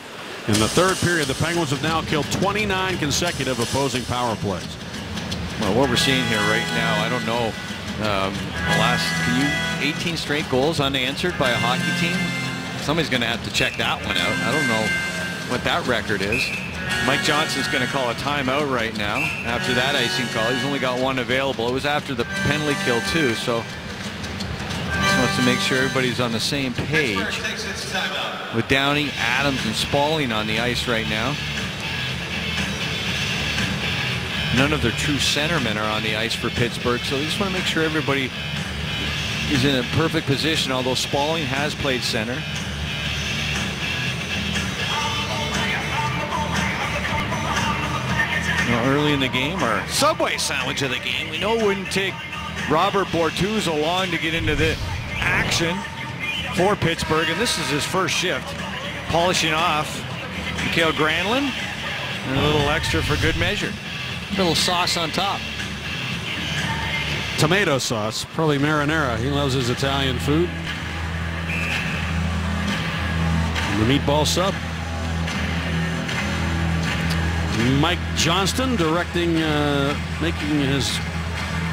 In the third period, the Penguins have now killed 29 consecutive opposing power plays. Well, what we're seeing here right now, I don't know. 18 straight goals unanswered by a hockey team. Somebody's going to have to check that one out. I don't know what that record is. Mike Johnson's going to call a timeout right now after that icing call. He's only got 1 available. It was after the penalty kill too, so just wants to make sure everybody's on the same page. With Downey, Adams, and Spaulding on the ice right now. None of their true centermen are on the ice for Pittsburgh, so they just want to make sure everybody is in a perfect position, although Spaulding has played center. Now, early in the game, our Subway sandwich of the game, we know it wouldn't take Robert Bortuzzo long to get into the action for Pittsburgh, and this is his first shift. Polishing off Mikael Granlund, and a little extra for good measure. A little sauce on top. Tomato sauce, probably marinara. He loves his Italian food. And the meatball sub. Mike Johnston directing, making his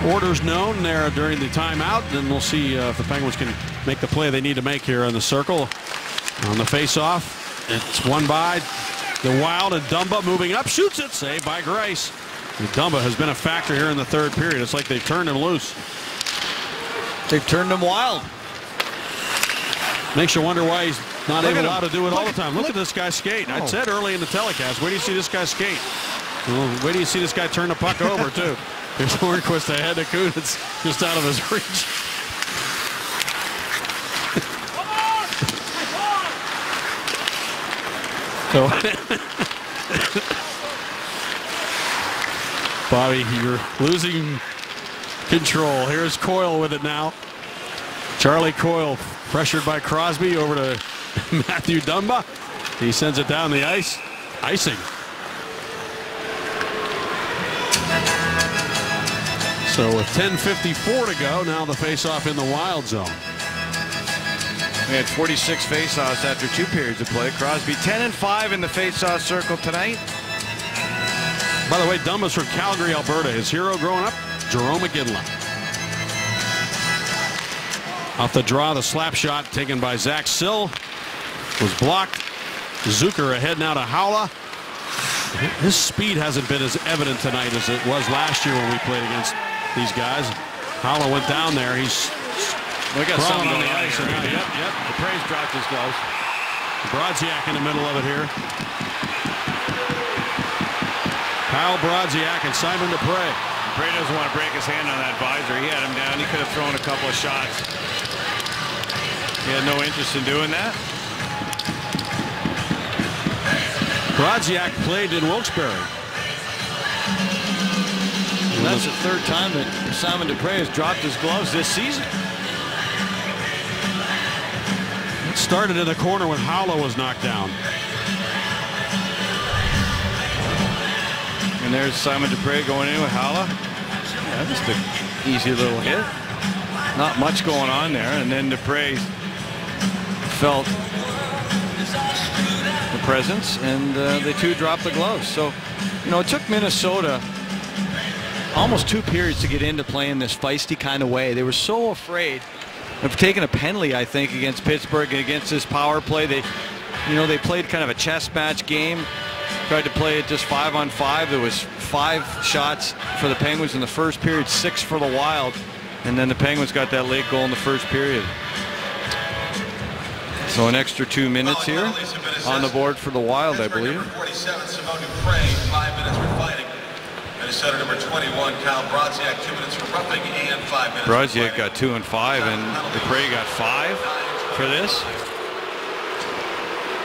orders known there during the timeout. Then we'll see if the Penguins can make the play they need to make here in the circle. On the face-off, it's won by the Wild, and Dumba moving up, shoots it, saved by Greiss. Dumba has been a factor here in the third period. It's like they've turned him loose. They've turned him wild. Makes you wonder why he's not allowed to do it all the time. Look at this guy skate. I said early in the telecast, where do you see this guy skate? Well, where do you see this guy turn the puck over, too? Here's Hornquist ahead of Kunitz, just out of his reach. Bobby, you're losing control. Here's Coyle with it now. Charlie Coyle pressured by Crosby over to Matthew Dumba. He sends it down the ice. Icing. So with 10:54 to go, now the faceoff in the Wild zone. We had 46 faceoffs after 2 periods of play. Crosby 10-5 in the faceoff circle tonight. By the way, Dumba's from Calgary, Alberta. His hero growing up, Jerome McGinley. Off the draw, the slap shot taken by Zach Sill was blocked. Zucker ahead now to Haula. His speed hasn't been as evident tonight as it was last year when we played against these guys. Haula went down there. He's got something on on the ice. Yep. The Praise dropped his gloves. Brodziak in the middle of it here. Kyle Brodziak and Simon Dupre. Dupre doesn't want to break his hand on that visor. He had him down. He could have thrown a couple of shots. He had no interest in doing that. Brodziak played in Wilkes-Barre. And that's the 3rd time that Simon Dupre has dropped his gloves this season. It started in the corner when Haula was knocked down. And there's Simon Dupre going in with Haula. Yeah, just an easy little hit. Not much going on there. And then Dupre felt the presence, and the two dropped the gloves. So, you know, it took Minnesota almost 2 periods to get into playing this feisty kind of way. They were so afraid of taking a penalty, I think, against Pittsburgh and against this power play. They played kind of a chess match game. Tried to play it just 5-on-5. There was 5 shots for the Penguins in the first period, 6 for the Wild, and then the Penguins got that late goal in the first period. So an extra 2 minutes here on the board for the Wild, I believe. 47, Simon Dupre, 5 minutes for fighting. Minnesota number 21, Kyle Brodziak, 2 minutes for roughing and 5 minutes. Brodziak got 2 and 5, and Dupre got 5 for this.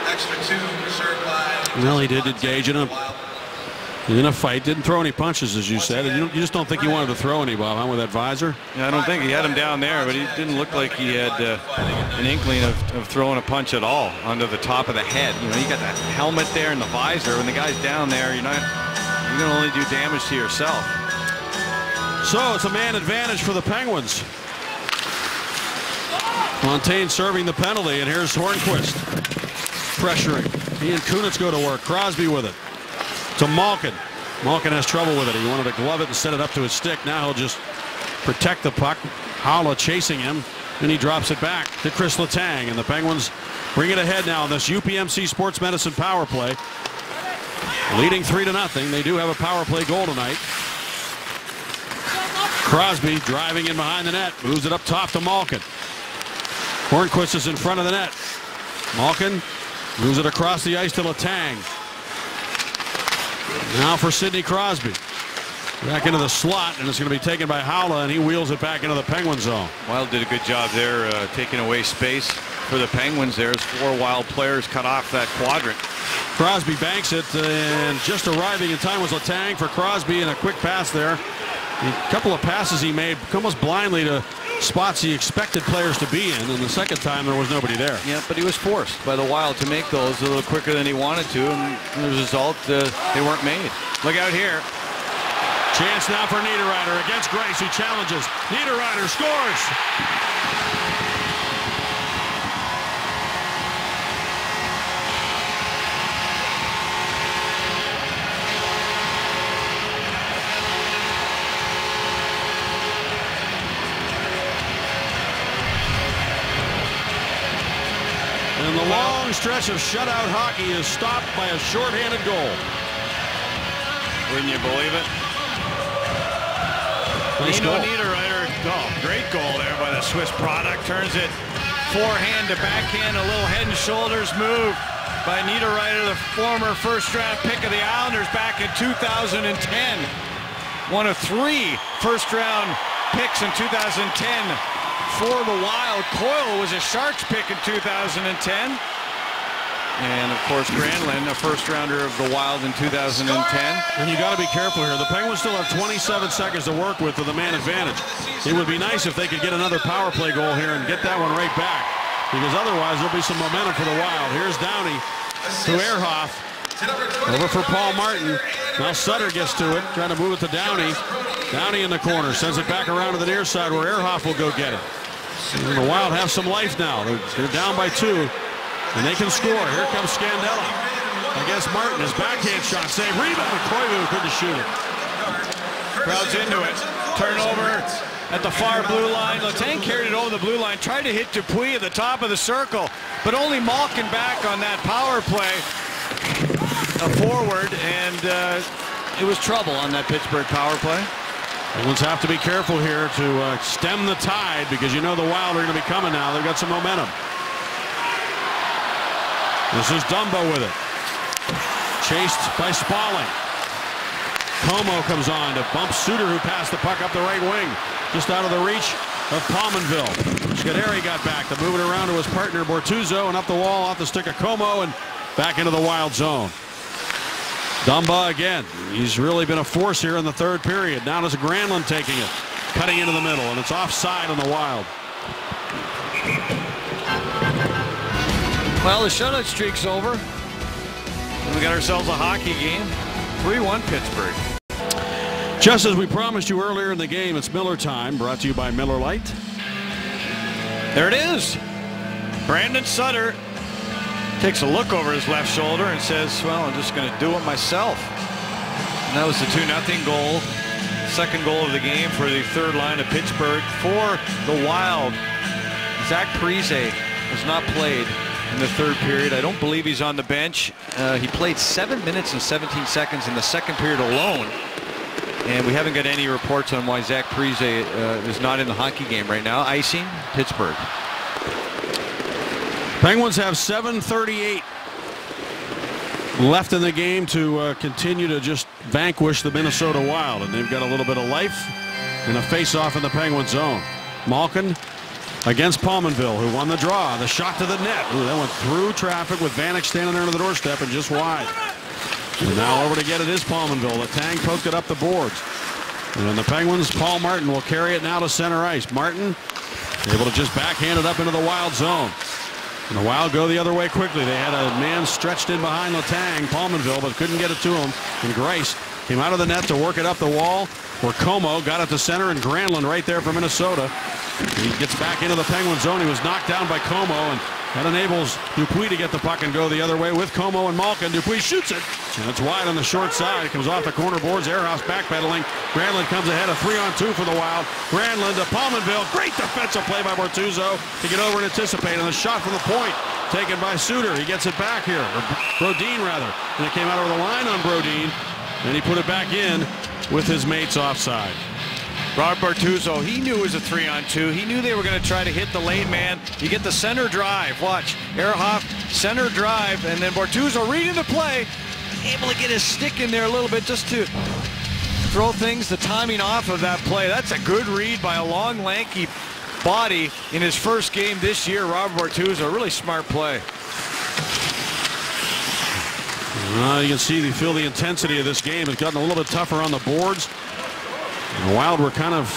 Extra 2 reserved by. Well, he did engage in a fight. Didn't throw any punches, as you said. And you just don't think he wanted to throw any, Bob, huh, with that visor? Yeah, I don't think he had him down there, but he didn't look like he had an inkling of throwing a punch at all under the top of the head. You know, you got that helmet there and the visor. When the guy's down there, you're going to only do damage to yourself. So it's a man advantage for the Penguins. Montaigne serving the penalty, and here's Hornquist pressuring. He and Kunitz go to work. Crosby with it to Malkin. Malkin has trouble with it. He wanted to glove it and set it up to his stick. Now he'll just protect the puck. Haula chasing him, and he drops it back to Chris Letang, and the Penguins bring it ahead now in this UPMC Sports Medicine power play. Leading 3-0. They do have a power play goal tonight. Crosby driving in behind the net, moves it up top to Malkin. Hornquist is in front of the net. Malkin moves it across the ice to Letang. Now for Sidney Crosby. Back into the slot, and it's going to be taken by Haula, and he wheels it back into the Penguin zone. Wild did a good job there taking away space for the Penguins. There's 4 Wild players cut off that quadrant. Crosby banks it, and just arriving in time was Letang for Crosby, and a quick pass there. A couple of passes he made almost blindly to spots he expected players to be in, and the second time there was nobody there. Yeah, but he was forced by the Wild to make those a little quicker than he wanted to, and as a result, they weren't made. Look out here. Chance now for Niederreiter against Grace, who challenges. Niederreiter scores. And the long stretch of shutout hockey is stopped by a shorthanded goal. Wouldn't you believe it? Nice goal. Niederreiter, great goal there by the Swiss product. Turns it forehand to backhand, a little head and shoulders move by Niederreiter, the former first-round pick of the Islanders back in 2010. One of 3 first-round picks in 2010 for the Wild. Coyle was a Sharks pick in 2010. And of course, Granlund, a first-rounder of the Wild in 2010. And you got to be careful here. The Penguins still have 27 seconds to work with the man advantage. It would be nice if they could get another power play goal here and get that one right back, because otherwise there'll be some momentum for the Wild. Here's Downey to Ehrhoff. Over for Paul Martin. Now Sutter gets to it, trying to move it to Downey. Downey in the corner, sends it back around to the near side where Ehrhoff will go get it. And the Wild have some life now. They're down by 2, and they can score. Here comes Scandella against Martin. His backhand shot saved. Rebound. Koivu couldn't shoot it. Crowd's into it. Turnover at the far blue line. Letang carried it over the blue line, tried to hit Dupuis at the top of the circle, but only Malkin back on that power play. A forward, and it was trouble on that Pittsburgh power play. Penguins have to be careful here to stem the tide, because you know the Wild are going to be coming now. They've got some momentum. This is Dumba with it. Chased by Spalling. Como comes on to bump Suter, who passed the puck up the right wing, just out of the reach of Pominville. Scuderi got back to move it around to his partner Bortuzzo, and up the wall off the stick of Como and back into the Wild zone. Dumba again. He's really been a force here in the third period. Now there's Granlund taking it, cutting into the middle, and it's offside on the Wild. Well, the shutout streak's over. And we got ourselves a hockey game. 3-1 Pittsburgh. Just as we promised you earlier in the game, it's Miller time, brought to you by Miller Lite. There it is. Brandon Sutter takes a look over his left shoulder and says, well, I'm just going to do it myself. And that was the 2-0 goal. Second goal of the game for the third line of Pittsburgh. For the Wild, Zach Parise has not played in the third period. I don't believe he's on the bench. He played 7 minutes and 17 seconds in the second period alone. And we haven't got any reports on why Zach Parise is not in the hockey game right now. Icing, Pittsburgh. Penguins have 7:38 left in the game to continue to just vanquish the Minnesota Wild, and they've got a little bit of life and a face-off in the Penguin zone. Malkin against Pominville, who won the draw. The shot to the net. Ooh, that went through traffic with Vanek standing there on the doorstep and just wide. And now over to get it is Pominville. Letang poked it up the boards. And the Penguins, Paul Martin will carry it now to center ice. Martin able to just backhand it up into the Wild zone. And the Wild go the other way quickly. They had a man stretched in behind Letang, Pominville, but couldn't get it to him. And Grice came out of the net to work it up the wall, where Como got it to center, and Granlund right there for Minnesota. He gets back into the Penguin zone. He was knocked down by Como, and that enables Dupuis to get the puck and go the other way with Como and Malkin. Dupuis shoots it, and it's wide on the short side. It comes off the corner boards. Ehrhoff's backpedaling. Granlund comes ahead, a 3-on-2 for the Wild. Granlund to Pominville. Great defensive play by Bortuzzo to get over and anticipate. And the shot from the point taken by Suter. He gets it back here, or Brodin rather. And it came out over the line on Brodin, and he put it back in with his mates offside. Rod Bortuzzo, he knew it was a 3-on-2. He knew they were going to try to hit the lane man. You get the center drive. Watch. Ehrhoff, center drive, and then Bortuzzo reading the play, able to get his stick in there a little bit just to throw things, the timing off of that play. That's a good read by a long, lanky body in his first game this year. Robert Bortuzzo, really smart play. You can see, you feel the intensity of this game. It's gotten a little bit tougher on the boards. And the Wild were kind of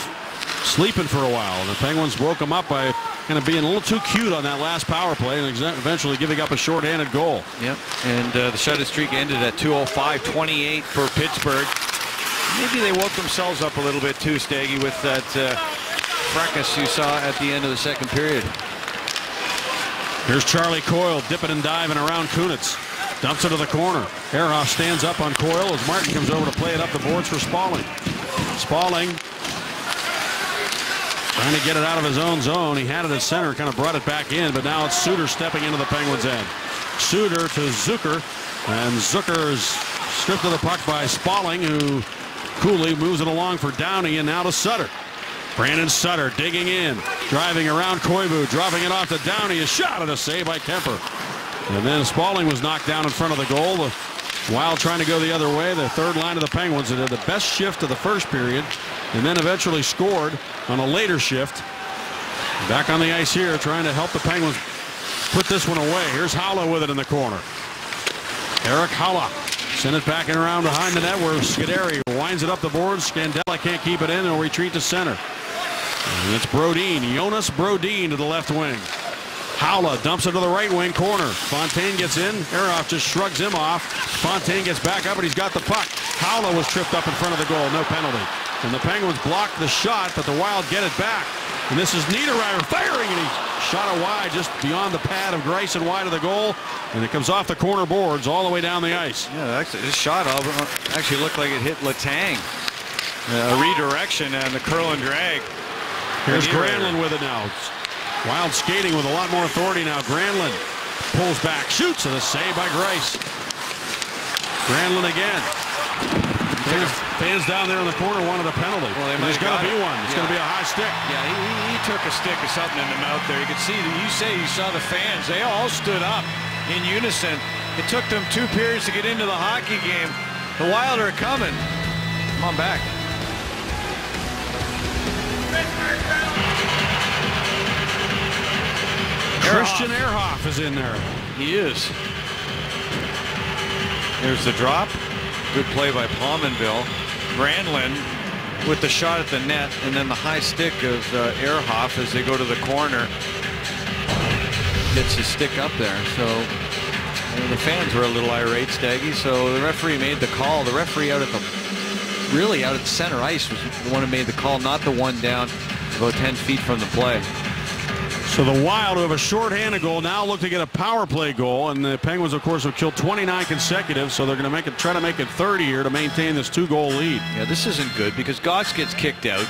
sleeping for a while, and the Penguins woke them up by kind of being a little too cute on that last power play and eventually giving up a shorthanded goal. Yep, and the shutout streak ended at 2:05:28 for Pittsburgh. Maybe they woke themselves up a little bit too, Staggy, with that fracas you saw at the end of the second period. Here's Charlie Coyle dipping and diving around Kunitz. Dumps it to the corner. Ehrhoff stands up on Coyle as Martin comes over to play it up the boards for Spalling. Spalling trying to get it out of his own zone. He had it at center, kind of brought it back in, but now it's Suter stepping into the Penguins' end. Suter to Zucker, and Zucker's stripped of the puck by Spalling, who coolly moves it along for Downey, and now to Sutter. Brandon Sutter digging in, driving around Koivu, dropping it off to Downey. A shot and a save by Kemper. And then Spalling was knocked down in front of the goal. The Wild trying to go the other way. The third line of the Penguins that had the best shift of the first period, and then eventually scored on a later shift. Back on the ice here, trying to help the Penguins put this one away. Here's Haula with it in the corner. Eric Haula sent it back and around behind the net where Scuderi winds it up the boards. Scandella can't keep it in and will retreat to center. And it's Brodin, Jonas Brodin to the left wing. Haula dumps it to the right wing corner. Fontaine gets in. Ehrhoff just shrugs him off. Fontaine gets back up and he's got the puck. Haula was tripped up in front of the goal. No penalty. And the Penguins blocked the shot, but the Wild get it back. And this is Niederreiter firing, and he shot it wide just beyond the pad of Greiss and wide of the goal. And it comes off the corner boards all the way down the ice. Yeah, actually, this shot actually looked like it hit Letang. A redirection and the curl and drag. Here's Granlund with it now. Wild skating with a lot more authority now. Granlund pulls back, shoots, and a save by Greiss. Granlund again. Fans down there in the corner wanted a penalty. Well, there's going to be one. It's going to be a high stick. Yeah, he took a stick or something in the mouth there. You could see, you saw the fans. They all stood up in unison. It took them 2 periods to get into the hockey game. The Wild are coming. Come on back. Christian Ehrhoff is in there. He is. There's the drop. Good play by Pominville. Granlund with the shot at the net, and then the high stick of Ehrhoff as they go to the corner. Gets his stick up there. So the fans were a little irate, Staggy. So the referee made the call. The referee out at the center ice was the one who made the call, not the one down about 10 feet from the play. So the Wild, who have a shorthanded goal, now look to get a power play goal, and the Penguins, of course, have killed 29 consecutive, so they're going to try to make it 30 here to maintain this 2-goal lead. Yeah, this isn't good because Gotch gets kicked out.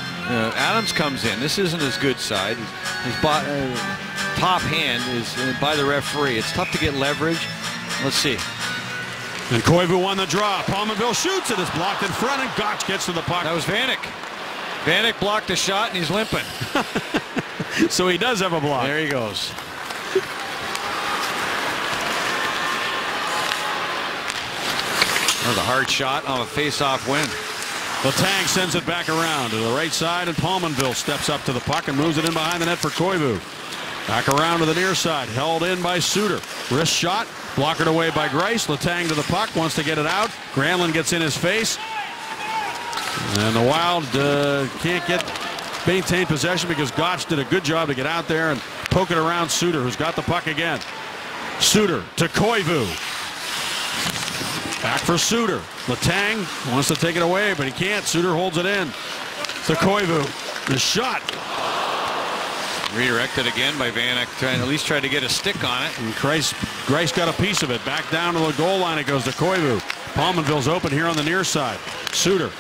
Adams comes in. This isn't his good side. His top hand is by the referee. It's tough to get leverage. Let's see. And Koivu won the draw. Pominville shoots it. It's blocked in front, and Gotch gets to the puck. That was Vanek. Vanek blocked the shot, and he's limping. So he does have a block. There he goes. That was a hard shot on a face-off win. Letang sends it back around to the right side, and Pominville steps up to the puck and moves it in behind the net for Koivu. Back around to the near side, held in by Suter. Wrist shot, blockered away by Greiss. Letang to the puck, wants to get it out. Granlund gets in his face. And the Wild can't maintain possession because Gotch did a good job to get out there and poke it around Suter, who's got the puck again. Suter to Koivu. Back for Suter. Letang wants to take it away, but he can't. Suter holds it in to Koivu. The shot. Redirected again by Vanek, trying at least try to get a stick on it. And Greiss got a piece of it. Back down to the goal line it goes to Koivu. Pominville's open here on the near side. Suter.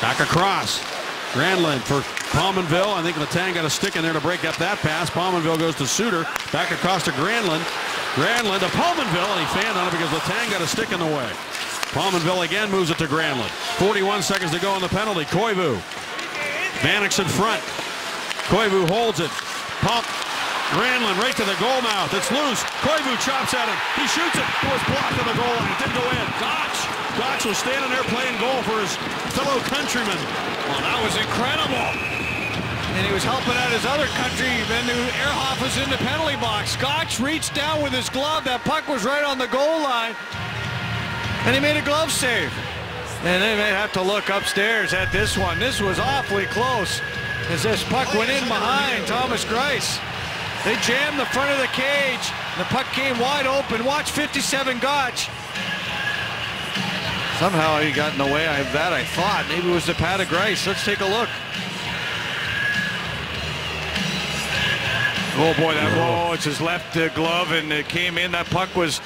Back across. Granlund for Pominville. I think Letang got a stick in there to break up that pass. Pominville goes to Suter. Back across to Granlund. Granlund to Pominville, and he fanned on it because Letang got a stick in the way. Pominville again moves it to Granlund. 41 seconds to go on the penalty. Koivu. Vanek's in front. Koivu holds it. Granlund right to the goal mouth. It's loose. Koivu chops at it. He shoots it. It was blocked on the goal line. It didn't go in. Gotch was standing there playing goal for his fellow countrymen. Well, that was incredible. And he was helping out his other countryman. Ehrhoff was in the penalty box. Gotch reached down with his glove. That puck was right on the goal line. And he made a glove save. And they may have to look upstairs at this one. This was awfully close as this puck went in behind Thomas Greiss. They jammed the front of the cage. The puck came wide open. Watch 57 Gotch. Somehow he got in the way of that, I thought. Maybe it was the pad of Greiss. Let's take a look. Oh boy, it's his left glove, and it came in. That puck was,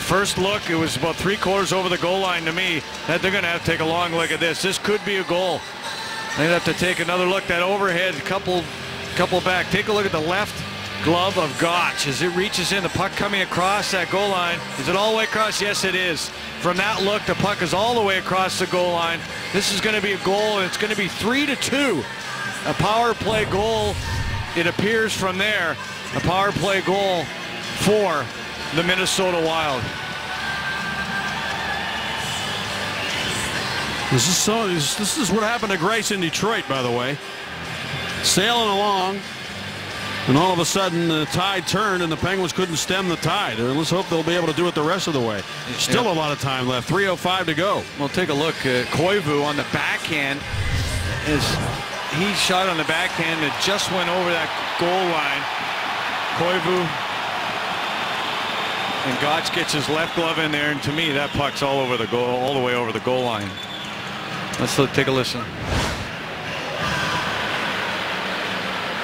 first look, it was about 3/4 over the goal line to me. They're going to have to take a long look at this. This could be a goal. They'd have to take another look. That overhead, couple back. Take a look at the left glove of Gotch as it reaches in. The puck coming across that goal line. Is it all the way across? Yes, it is. From that look, the puck is all the way across the goal line. This is going to be a goal, and it's going to be 3-2. A power play goal, it appears from there. A power play goal for the Minnesota Wild. This is what happened to Greiss in Detroit, by the way. Sailing along. And all of a sudden, the tide turned, and the Penguins couldn't stem the tide. And let's hope they'll be able to do it the rest of the way. Still a lot of time left. 3:05 to go. Well, take a look. Koivu on the backhand. He shot on the backhand that just went over that goal line. Koivu. And Gotch gets his left glove in there, and to me, that puck's all over the goal, all the way over the goal line. Let's take a listen.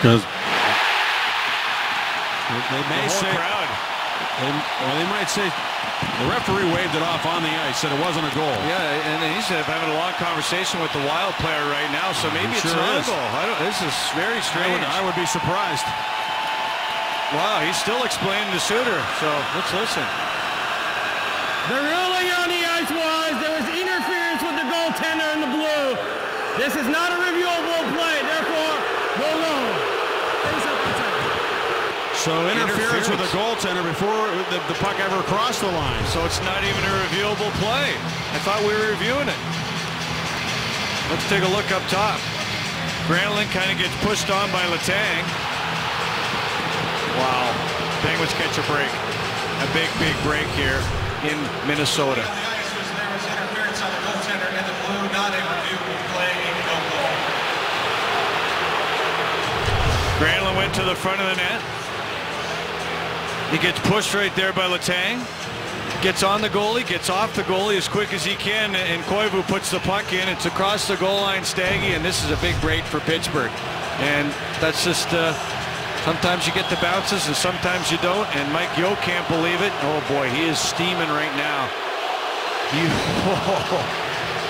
Because they may say, crowd. They might say the referee waved it off on the ice, said it wasn't a goal. Yeah, and he said having a long conversation with the Wild player right now, so maybe it's not a goal. This is very strange. I would be surprised. Wow, he's still explaining to Suter, so let's listen. The ruling on the ice was there was interference with the goaltender in the blue. This is not a reviewable play, therefore, go long. So interference with the goaltender before the puck ever crossed the line. So it's not even a reviewable play. I thought we were reviewing it. Let's take a look up top. Granlund kind of gets pushed on by Letang. Wow. Penguins catch a break. A big, big break here in Minnesota. On the ice there was interference on the goaltender in the blue, not a reviewable play, no goal. Granlund went to the front of the net. He gets pushed right there by Letang. Gets on the goalie, gets off the goalie as quick as he can, and Koivu puts the puck in. It's across the goal line, Staggy, and this is a big break for Pittsburgh. And that's just, sometimes you get the bounces and sometimes you don't, and Mike Yeo can't believe it. Oh boy, he is steaming right now.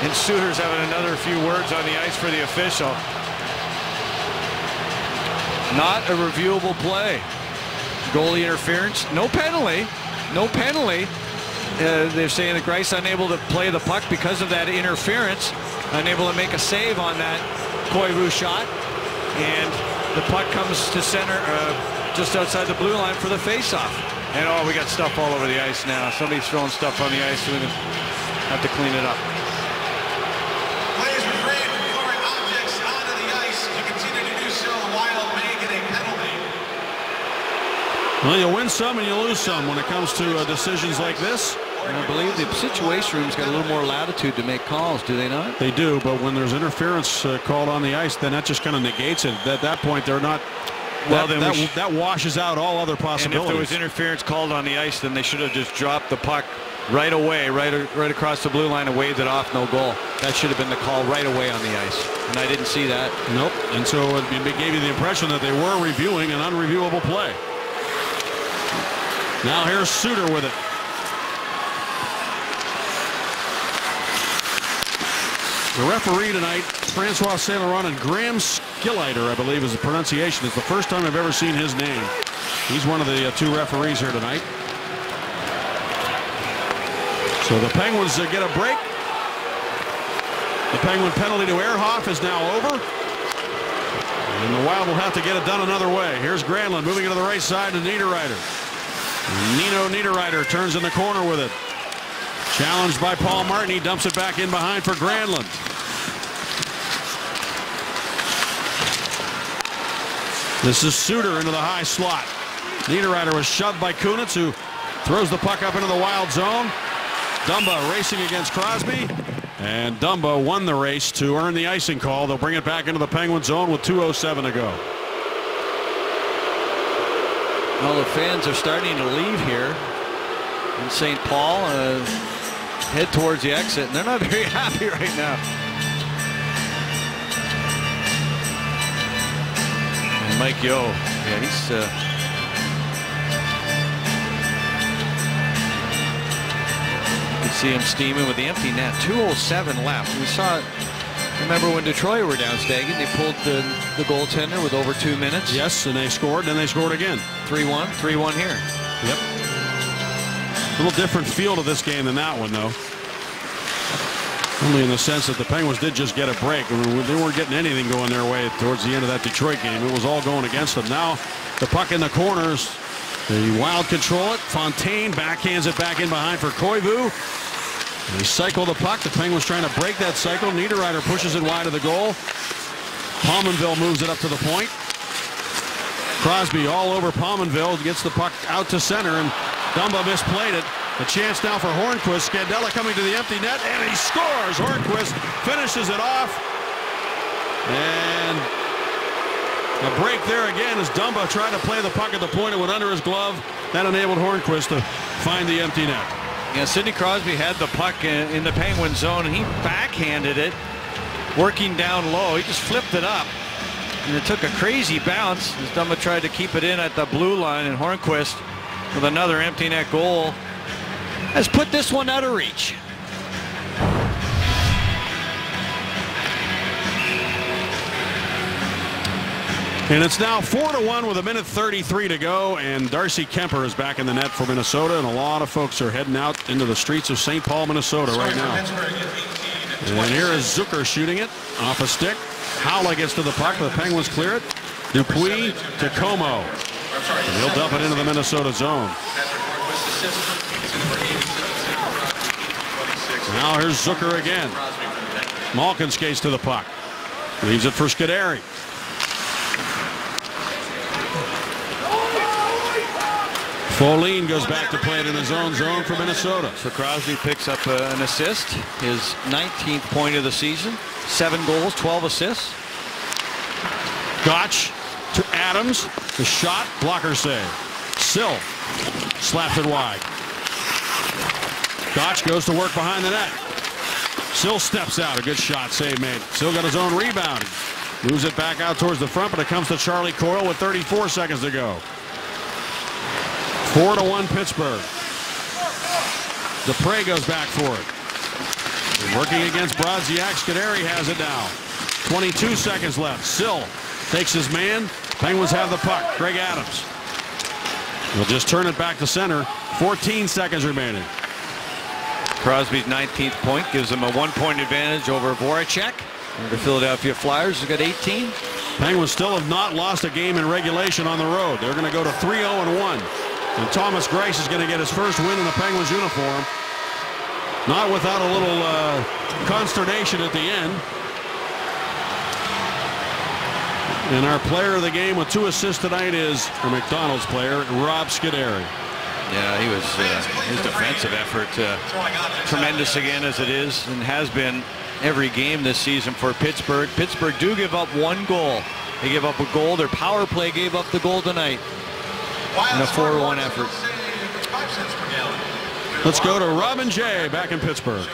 And Suter's having another few words on the ice for the official. Not a reviewable play. Goalie interference, no penalty, no penalty. They're saying that Greiss unable to play the puck because of that interference, unable to make a save on that Koivu shot, and the puck comes to center just outside the blue line for the face-off. And oh, we got stuff all over the ice now. Somebody's throwing stuff on the ice, so we're gonna have to clean it up. Players refrain from throwing objects onto the ice. If you continue to do so, the Wild may get a penalty. Well, you win some and you lose some when it comes to decisions like this. And I believe the situation room's got a little more latitude to make calls, do they not? They do, but when there's interference called on the ice, then that just kind of negates it. At that point, they're not. Well, that washes out all other possibilities. And if there was interference called on the ice, then they should have just dropped the puck right away, right across the blue line and waved it off, no goal. That should have been the call right away on the ice, and I didn't see that. Nope. And so it gave you the impression that they were reviewing an unreviewable play. Now here's Suter with it. The referee tonight, Francois Saint Laurent, and Graham Skilliter, I believe is the pronunciation. It's the first time I've ever seen his name. He's one of the two referees here tonight. So the Penguins get a break. The Penguin penalty to Ehrhoff is now over. And the Wild will have to get it done another way. Here's Granlund moving to the right side to Niederreiter. Nino Niederreiter turns in the corner with it. Challenged by Paul Martin. He dumps it back in behind for Granlund. This is Suter into the high slot. Niederreiter was shoved by Kunitz, who throws the puck up into the Wild zone. Dumba racing against Crosby. And Dumba won the race to earn the icing call. They'll bring it back into the Penguin zone with 2:07 to go. Well, the fans are starting to leave here in St. Paul, head towards the exit, and they're not very happy right now. And Mike Yeo, yeah, he's you can see him steaming with the empty net. 2:07 left. We saw it. Remember when Detroit were down, Staggy? They pulled the goaltender with over 2 minutes. Yes, and they scored, and they scored again. 3-1, 3-1 here. Yep. A little different feel to this game than that one, though. Only in the sense that the Penguins did just get a break. I mean, they weren't getting anything going their way towards the end of that Detroit game. It was all going against them. Now the puck in the corners. The Wild control it. Fontaine backhands it back in behind for Koivu. They cycle the puck. The Penguins trying to break that cycle. Niederreiter pushes it wide of the goal. Pominville moves it up to the point. Crosby all over Pominville, gets the puck out to center, and Dumba misplayed it. A chance now for Hornquist. Scandella coming to the empty net, and he scores. Hornquist finishes it off. And a break there again as Dumba tried to play the puck at the point. It went under his glove. That enabled Hornquist to find the empty net. Yeah, Sidney Crosby had the puck in the Penguin zone, and he backhanded it, working down low. He just flipped it up, and it took a crazy bounce as Dumba tried to keep it in at the blue line, and Hornquist, with another empty net goal, has put this one out of reach. And it's now 4-1 with 1:33 to go, and Darcy Kemper is back in the net for Minnesota, and a lot of folks are heading out into the streets of St. Paul, Minnesota right now. And here is Zucker shooting it off a stick. Howla gets to the puck. The Penguins clear it. Dupuis to Como. And he'll dump it into the Minnesota zone. Now here's Zucker again. Malkin skates to the puck. Leaves it for Scuderi. Folin goes back to play it in his own zone for Minnesota. So Crosby picks up an assist, his 19th point of the season. 7 goals, 12 assists. Gotch to Adams. The shot, blocker save. Sill slaps it wide. Gotch goes to work behind the net. Sill steps out. A good shot, save made. Sill got his own rebound. Moves it back out towards the front, but it comes to Charlie Coyle with 34 seconds to go. 4-1 Pittsburgh. Dupre goes back for it. And working against Brodziak, Scuderi has it now. 22 seconds left. Sill takes his man. Penguins have the puck. Greg Adams will just turn it back to center. 14 seconds remaining. Crosby's 19th point gives him a 1-point advantage over Voracek. The Philadelphia Flyers have got 18. Penguins still have not lost a game in regulation on the road. They're going to go to 3-0-1. And Thomas Greiss is going to get his first win in the Penguins uniform. Not without a little consternation at the end. And our player of the game with 2 assists tonight is our McDonald's player, Rob Scuderi. Yeah, he was his defensive effort tremendous again, as it is and has been every game this season for Pittsburgh. Pittsburgh do give up 1 goal. They give up a goal. Their power play gave up the goal tonight in a 4-1 effort. Let's go to Robin Jay back in Pittsburgh.